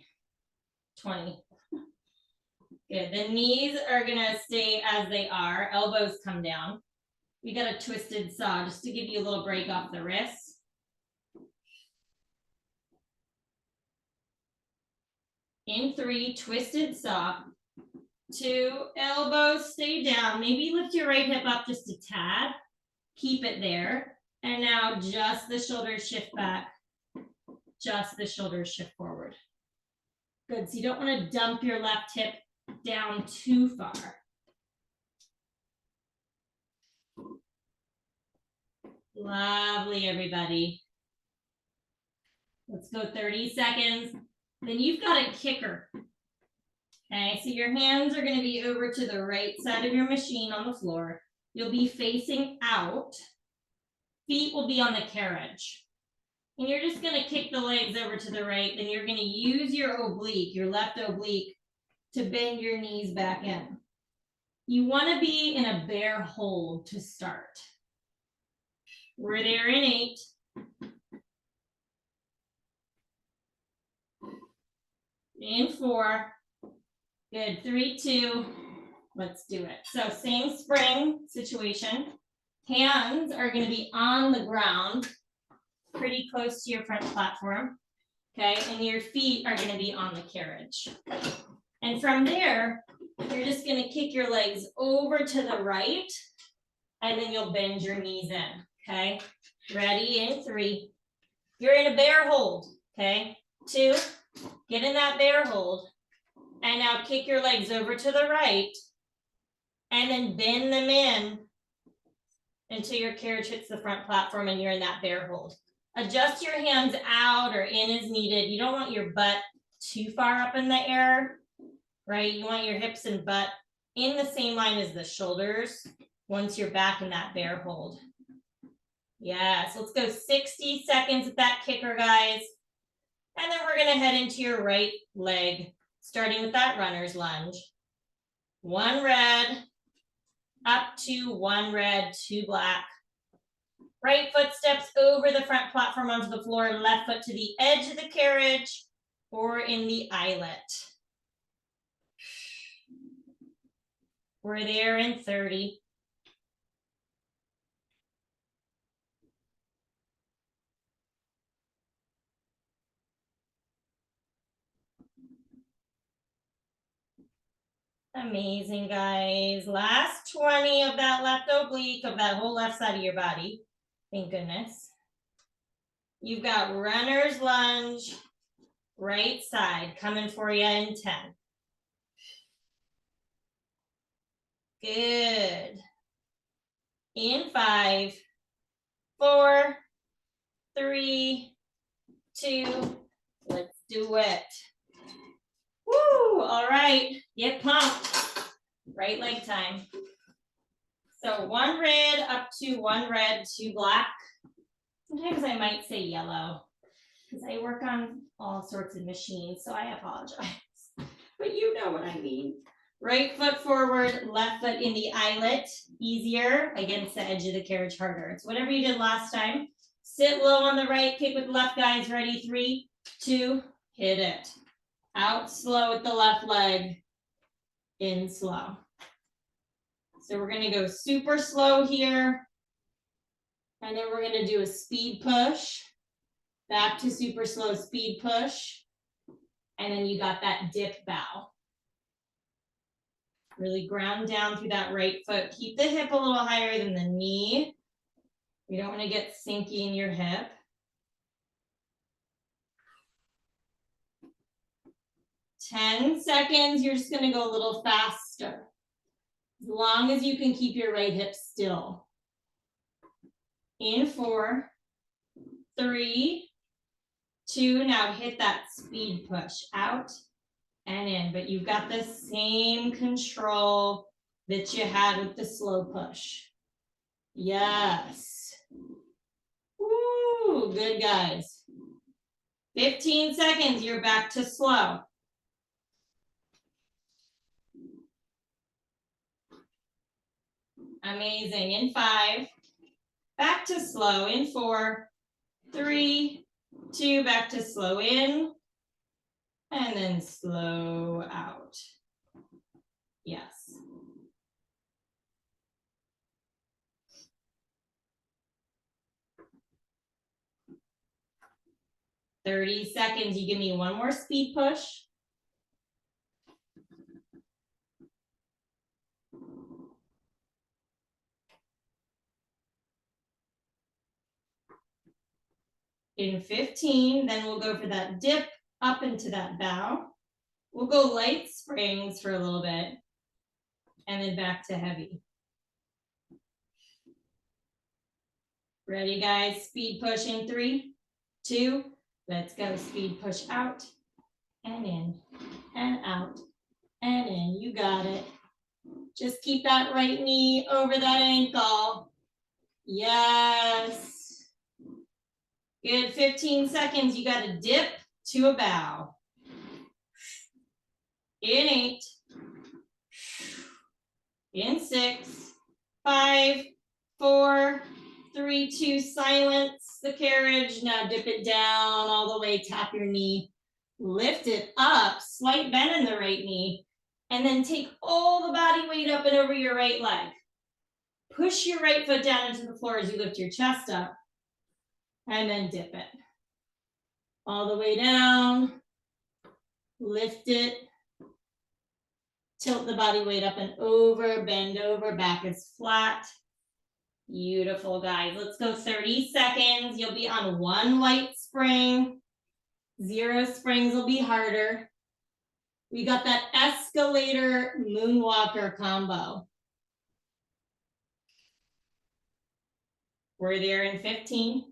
20. Good. The knees are gonna stay as they are. Elbows come down. We got a twisted saw just to give you a little break off the wrists. In 3, twisted saw. 2, elbows stay down. Maybe lift your right hip up just a tad. Keep it there. And now just the shoulders shift back. Just the shoulders shift forward. Good. So you don't want to dump your left hip down too far. Lovely, everybody. Let's go 30 seconds. Then you've got a kicker. Okay, so your hands are going to be over to the right side of your machine on the floor. You'll be facing out. Feet will be on the carriage. And you're just going to kick the legs over to the right. Then you're going to use your oblique, your left oblique, to bend your knees back in. You want to be in a bear hold to start. We're there in 8. In 4. Good. 3, 2. Let's do it. So same spring situation. Hands are going to be on the ground, pretty close to your front platform. Okay, and your feet are going to be on the carriage. And from there, you're just going to kick your legs over to the right, and then you'll bend your knees in. Okay, ready? In 3. You're in a bear hold. Okay, 2. Get in that bear hold. And now kick your legs over to the right, and then bend them in until your carriage hits the front platform and you're in that bear hold. Adjust your hands out or in as needed. You don't want your butt too far up in the air, right? You want your hips and butt in the same line as the shoulders once you're back in that bear hold. Yes, let's go 60 seconds with that kicker, guys. And then we're gonna head into your right leg, starting with that runner's lunge. 1 red, up to 1 red, 2 black. Right foot steps over the front platform onto the floor, left foot to the edge of the carriage or in the eyelet. We're there in 30. Amazing, guys. Last 20 of that left oblique of that whole left side of your body. Thank goodness. You've got runner's lunge, right side coming for you in 10. Good. In 5, 4, 3, 2, let's do it. Woo, all right, get pumped. Right leg time. So 1 red up to 1 red, 2 black. Sometimes I might say yellow because I work on all sorts of machines, so I apologize. But you know what I mean. Right foot forward, left foot in the eyelet. Easier, against the edge of the carriage harder. It's whatever you did last time. Sit low on the right, kick with the left, guys. Ready? 3, 2, hit it. Out slow with the left leg, in slow. So we're gonna go super slow here. And then we're gonna do a speed push. Back to super slow speed push. And then you got that dip bow. Really ground down through that right foot. Keep the hip a little higher than the knee. You don't want to get sinky in your hip. 10 seconds, you're just gonna go a little faster. As long as you can keep your right hip still. In 4, 3, 2, now hit that speed push out and in, but you've got the same control that you had with the slow push. Yes. Woo, good guys. 15 seconds, you're back to slow. Amazing. In 5, back to slow. In 4, 3, 2, back to slow in, and then slow out. Yes. "30 seconds. You give me one more speed push. In 15, then we'll go for that dip up into that bow. We'll go light springs for a little bit, and then back to heavy. Ready, guys? Speed push in 3, 2, let's go. Speed push out, and in, and out, and in. You got it. Just keep that right knee over that ankle. Yes. Good, 15 seconds. You got to dip to a bow. In 8, in 6, 5, 4, 3, 2, silence the carriage. Now dip it down all the way, tap your knee, lift it up, slight bend in the right knee, and then take all the body weight up and over your right leg. Push your right foot down into the floor as you lift your chest up, and then dip it. All the way down, lift it, tilt the body weight up and over, bend over, back is flat. Beautiful, guys. Let's go 30 seconds. You'll be on 1 light spring. 0 springs will be harder. We got that escalator moonwalker combo. We're there in 15.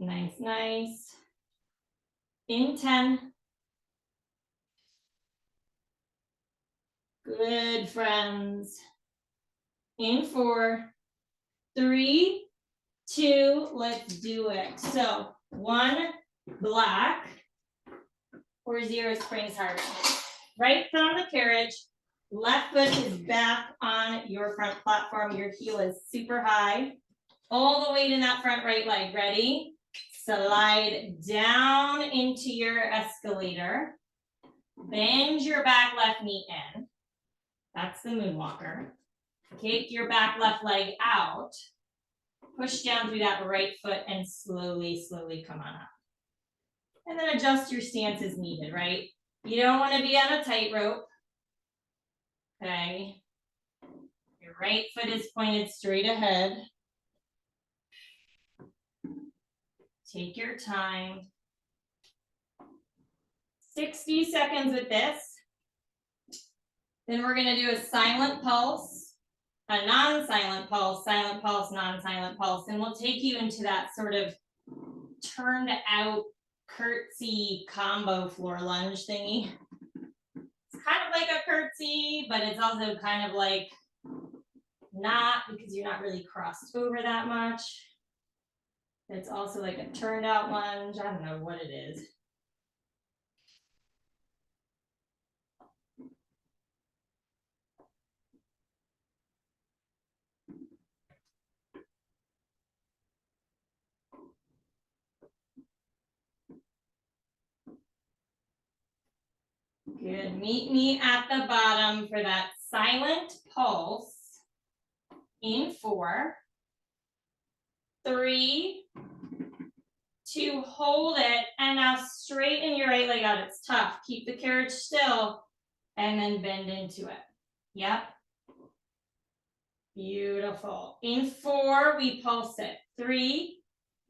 Nice, nice. In 10. Good, friends. In 4, 3, 2, let's do it. So 1 black or 0 springs harder. Right foot on the carriage, left foot is back on your front platform. Your heel is super high. All the weight in that front right leg. Ready? Slide down into your escalator. Bend your back left knee in. That's the moonwalker. Kick your back left leg out. Push down through that right foot and slowly, slowly come on up. And then adjust your stance as needed, right? You don't want to be on a tightrope. Okay. Your right foot is pointed straight ahead. Take your time. 60 seconds with this. Then we're going to do a silent pulse, a non-silent pulse, silent pulse, non-silent pulse. And we'll take you into that sort of turned out curtsy combo floor lunge thingy. It's kind of like a curtsy, but it's also kind of like not, because you're not really crossed over that much. It's also like a turned out lunge. I don't know what it is. Good. Meet me at the bottom for that silent pulse. In 4, 3, to hold it, and now straighten your right leg out. It's tough. Keep the carriage still, and then bend into it. Yep. Beautiful. In 4, we pulse it. 3,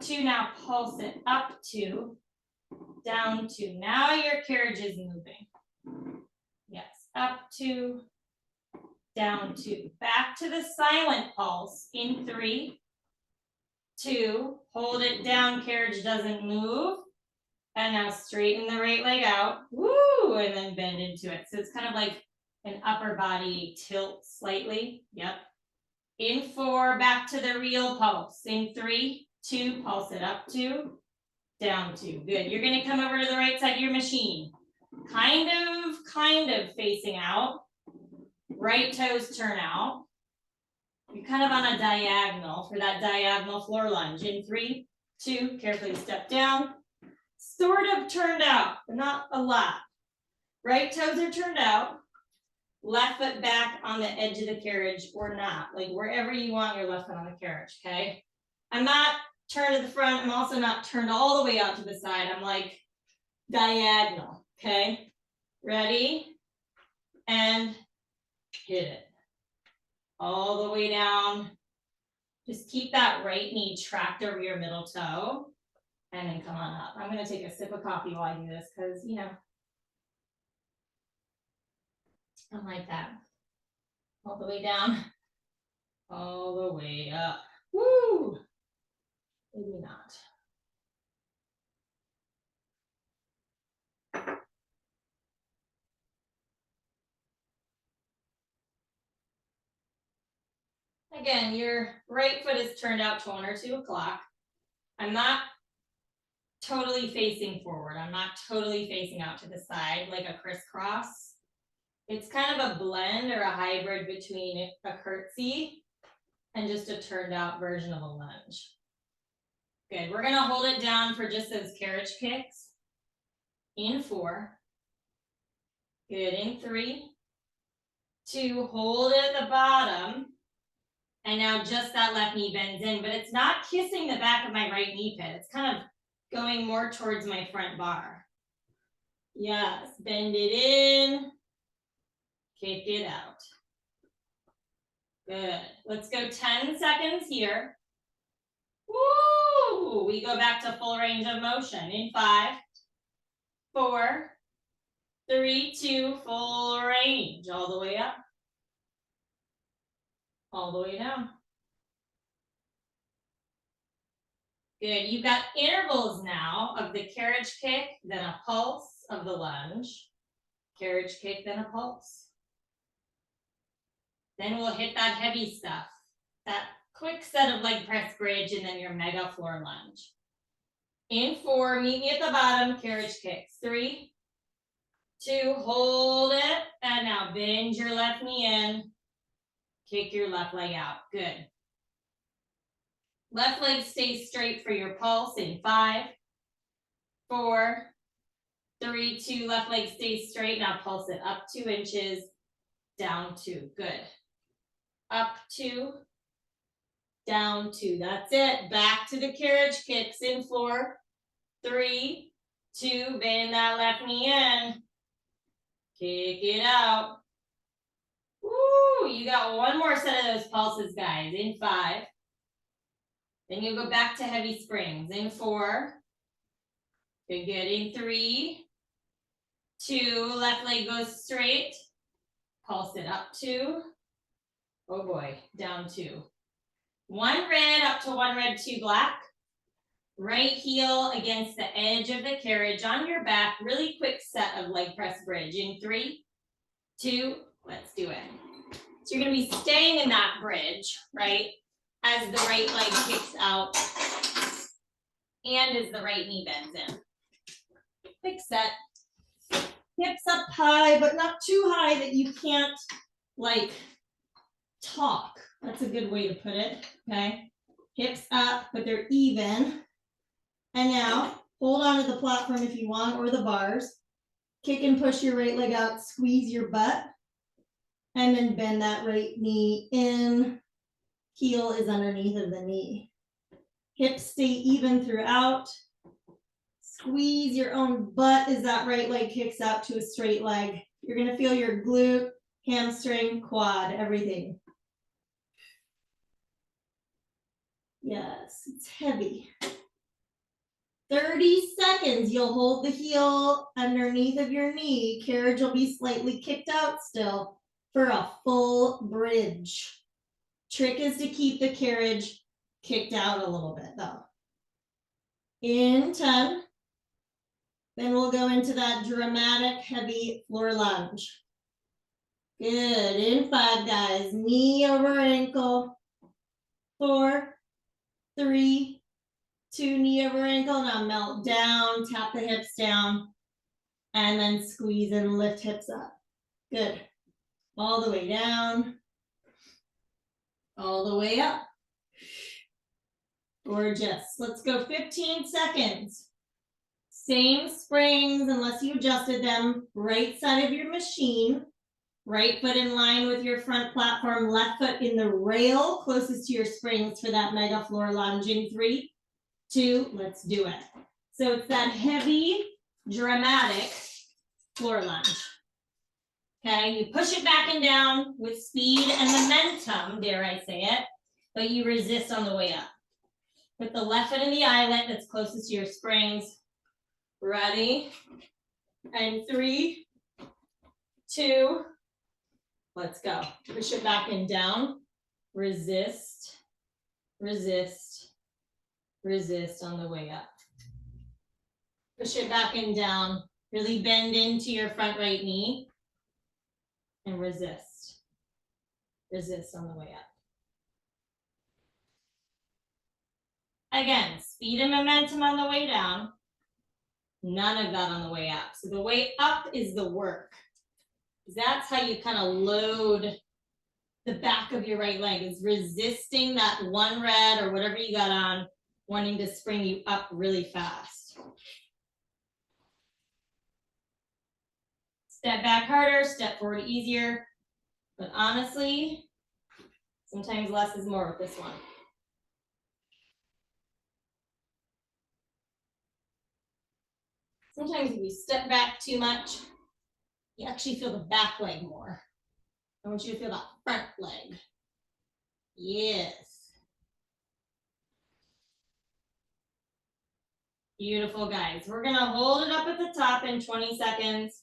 2, now pulse it. Up 2, down 2. Now your carriage is moving. Yes, up 2, down 2. Back to the silent pulse. In 3, 2, hold it down, carriage doesn't move. And now straighten the right leg out. Woo! And then bend into it. So it's kind of like an upper body tilt slightly. Yep. In 4, back to the real pulse. In 3, 2, pulse it up 2, down 2. Good. You're going to come over to the right side of your machine. Kind of facing out. Right toes turn out. You're kind of on a diagonal for that diagonal floor lunge. In 3, 2, carefully step down. Sort of turned out, but not a lot. Right toes are turned out. Left foot back on the edge of the carriage or not. Like wherever you want your left foot on the carriage, okay? I'm not turned to the front. I'm also not turned all the way out to the side. I'm like diagonal, okay? Ready? And hit it. All the way down. Just keep that right knee tracked over your middle toe. And then come on up. I'm going to take a sip of coffee while I do this because, you know, I'm like that. All the way down, all the way up. Woo! Maybe not. Again, your right foot is turned out to 1 or 2 o'clock. I'm not totally facing forward. I'm not totally facing out to the side like a crisscross. It's kind of a blend or a hybrid between a curtsy and just a turned out version of a lunge. Good. We're going to hold it down for just those carriage kicks. In 4. Good. In 3, 2, hold it at the bottom. And now just that left knee bends in, but it's not kissing the back of my right knee pit. It's kind of going more towards my front bar. Yes, bend it in, kick it out. Good. Let's go 10 seconds here. Woo! We go back to full range of motion in 5, 4, 3, 2, full range. All the way up. All the way down. Good. You've got intervals now of the carriage kick, then a pulse of the lunge. Carriage kick, then a pulse. Then we'll hit that heavy stuff. That quick set of leg press bridge and then your mega floor lunge. In 4, meet me at the bottom, carriage kicks. 3, 2, hold it. And now bend your left knee in. Kick your left leg out. Good. Left leg stays straight for your pulse in 5, 4, 3, 2. Left leg stays straight. Now pulse it up 2 inches, down 2. Good. Up 2, down 2. That's it. Back to the carriage kicks in 4, 3, 2. Bend that left knee in. Kick it out. Woo! You got one more set of those pulses, guys. In 5. Then you go back to heavy springs. In 4. Good, good. In 3, 2. Left leg goes straight. Pulse it up 2. Oh boy, down 2. 1 red up to 1 red, 2 black. Right heel against the edge of the carriage on your back. Really quick set of leg press bridge. In 3, 2, let's do it. So you're going to be staying in that bridge, right? As the right leg kicks out and as the right knee bends in. Quick set. Hips up high, but not too high that you can't like talk. That's a good way to put it, okay? Hips up, but they're even. And now hold on to the platform if you want, or the bars. Kick and push your right leg out, squeeze your butt, and then bend that right knee in. Heel is underneath of the knee. Hips stay even throughout. Squeeze your own butt as that right leg kicks out to a straight leg. You're gonna feel your glute, hamstring, quad, everything. Yes, it's heavy. 30 seconds, you'll hold the heel underneath of your knee. Carriage will be slightly kicked out still for a full bridge. Trick is to keep the carriage kicked out a little bit though. In 10. Then we'll go into that dramatic heavy floor lunge. Good, in 5 guys, knee over ankle. 4, 3, 2, knee over ankle. Now melt down, tap the hips down, and then squeeze and lift hips up. Good, all the way down, all the way up. Gorgeous, let's go 15 seconds. Same springs unless you adjusted them. Right side of your machine. Right foot in line with your front platform. Left foot in the rail closest to your springs for that mega floor lunge in 3, 2, let's do it. So it's that heavy, dramatic floor lunge. Okay, you push it back and down with speed and momentum, dare I say it, but you resist on the way up. Put the left foot in the eyelet that's closest to your springs. Ready? And 3, 2, let's go. Push it back and down. Resist, resist, resist on the way up. Push it back and down. Really bend into your front right knee. And resist. Resist on the way up. Again, speed and momentum on the way down. None of that on the way up. So the way up is the work. That's how you kind of load the back of your right leg, is resisting that one red or whatever you got on, wanting to spring you up really fast. Step back harder, step forward easier. But honestly, sometimes less is more with this one. Sometimes if you step back too much, you actually feel the back leg more. I want you to feel that front leg. Yes. Beautiful, guys. We're gonna hold it up at the top in 20 seconds.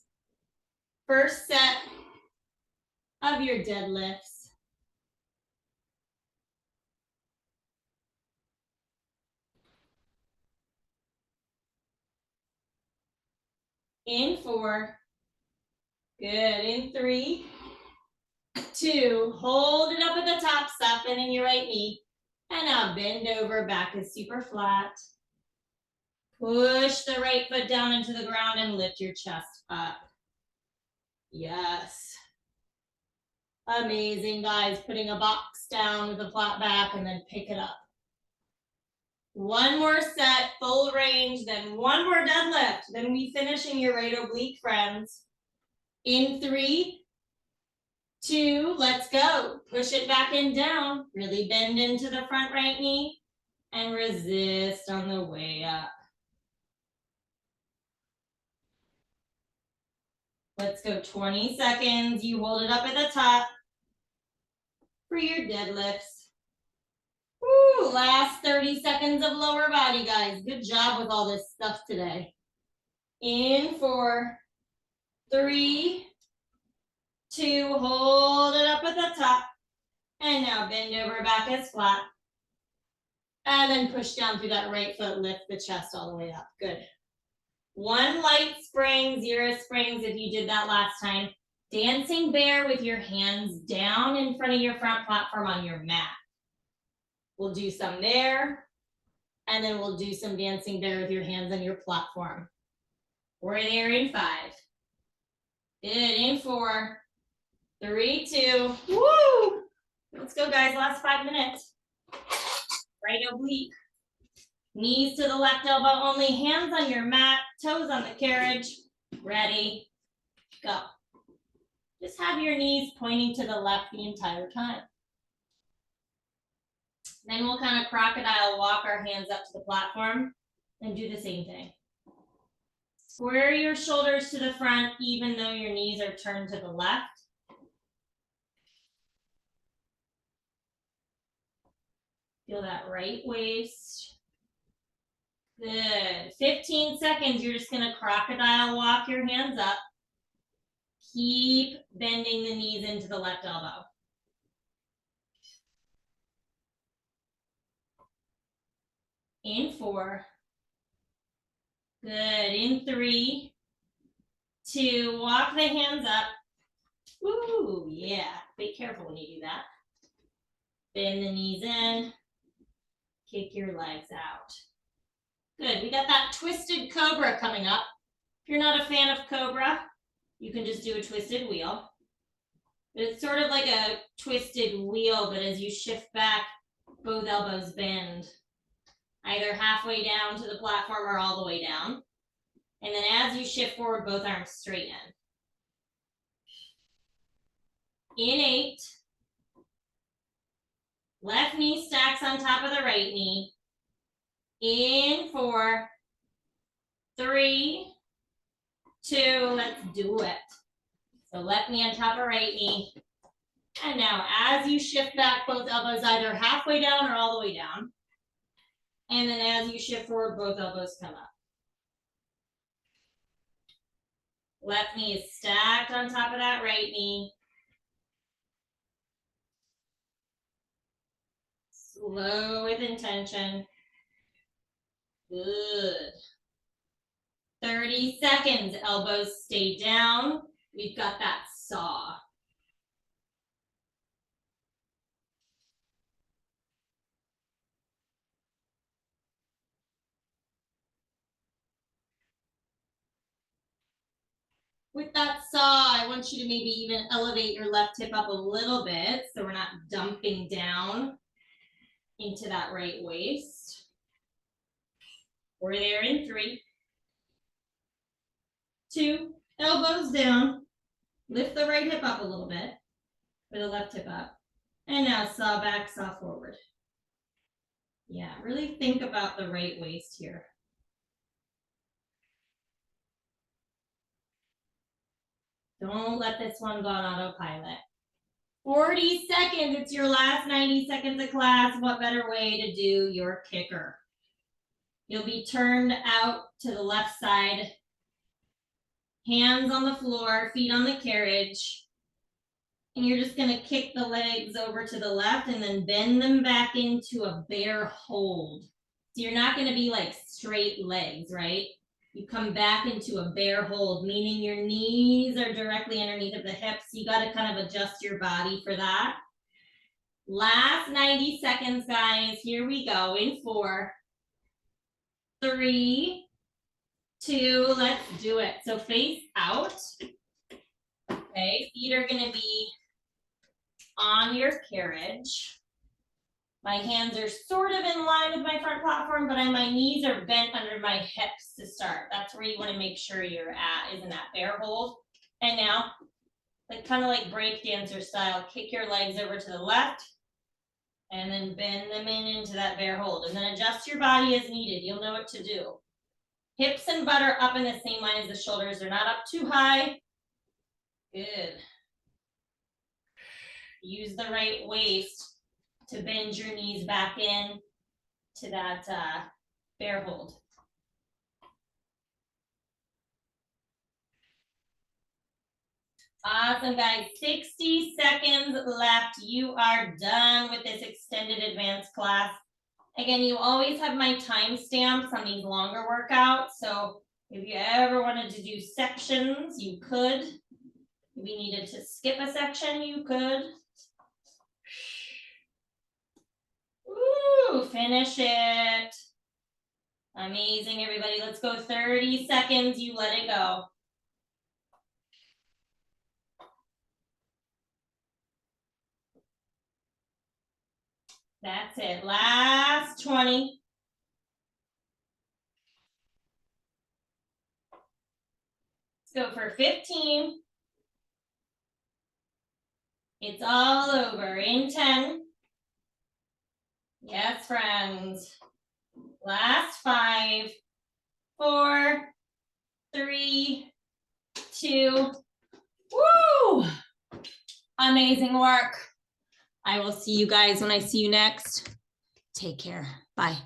First set of your deadlifts. In 4. Good, in 3, 2, hold it up at the top, soften in your right knee. And now bend over, back is super flat. Push the right foot down into the ground and lift your chest up. Yes. Amazing, guys. Putting a box down with a flat back and then pick it up. One more set, full range, then one more deadlift. Then we finish in your right oblique, friends. In 3, 2, let's go. Push it back and down. Really bend into the front right knee and resist on the way up. Let's go 20 seconds. You hold it up at the top for your deadlifts. Woo, last 30 seconds of lower body, guys. Good job with all this stuff today. In 4, 3, 2, hold it up at the top. And now bend over, back is flat. And then push down through that right foot, lift the chest all the way up. Good. 1 light spring, 0 springs if you did that last time. Dancing bear with your hands down in front of your front platform on your mat. We'll do some there, and then we'll do some dancing bear with your hands on your platform. We're there in 5. Good, in 4, 3, 2, woo! Let's go, guys, last 5 minutes. Right oblique. Knees to the left elbow only, hands on your mat, toes on the carriage. Ready, go. Just have your knees pointing to the left the entire time. Then we'll kind of crocodile walk our hands up to the platform and do the same thing. Square your shoulders to the front, even though your knees are turned to the left. Feel that right waist. Good. 15 seconds, you're just gonna crocodile walk your hands up. Keep bending the knees into the left elbow. In 4. Good. In 3, 2, walk the hands up. Woo, yeah. Be careful when you do that. Bend the knees in. Kick your legs out. Good. We got that twisted cobra coming up. If you're not a fan of cobra, you can just do a twisted wheel. But it's sort of like a twisted wheel, but as you shift back, both elbows bend. Either halfway down to the platform or all the way down. And then as you shift forward, both arms straighten. In 8. Left knee stacks on top of the right knee. In 4, 3, 2, let's do it. So left knee on top of right knee. And now as you shift back, both elbows either halfway down or all the way down. And then as you shift forward, both elbows come up. Left knee is stacked on top of that right knee. Slow with intention. Good. 30 seconds, elbows stay down. We've got that saw. With that saw, I want you to maybe even elevate your left hip up a little bit so we're not dumping down into that right waist. We're there in 3, 2, elbows down. Lift the right hip up a little bit for the left hip up. And now saw back, saw forward. Yeah, really think about the right waist here. Don't let this one go on autopilot. 40 seconds, it's your last 90 seconds of class. What better way to do your kicker? You'll be turned out to the left side, hands on the floor, feet on the carriage. And you're just gonna kick the legs over to the left and then bend them back into a bear hold. So you're not gonna be like straight legs, right? You come back into a bear hold, meaning your knees are directly underneath of the hips. You got to kind of adjust your body for that. Last 90 seconds, guys. Here we go. In 4, 3, 2, let's do it. So face out. Okay, feet are going to be on your carriage. My hands are sort of in line with my front platform, but my knees are bent under my hips to start. That's where you want to make sure you're at, is in that bear hold. And now, like kind of like break dancer style, kick your legs over to the left and then bend them into that bear hold. And then adjust your body as needed. You'll know what to do. Hips and butt are up in the same line as the shoulders. They're not up too high. Good. Use the right waist to bend your knees back in to that bear hold. Awesome, guys. 60 seconds left. You are done with this extended advanced class. Again, you always have my timestamps on these longer workouts. So if you ever wanted to do sections, you could. If you needed to skip a section, you could. Ooh, finish it. Amazing, everybody. Let's go 30 seconds. You let it go. That's it. Last 20. Let's go for 15. It's all over. In 10. Yes, friends. Last 5, 4, 3, amazing work. I will see you guys when I see you next. Take care. Bye.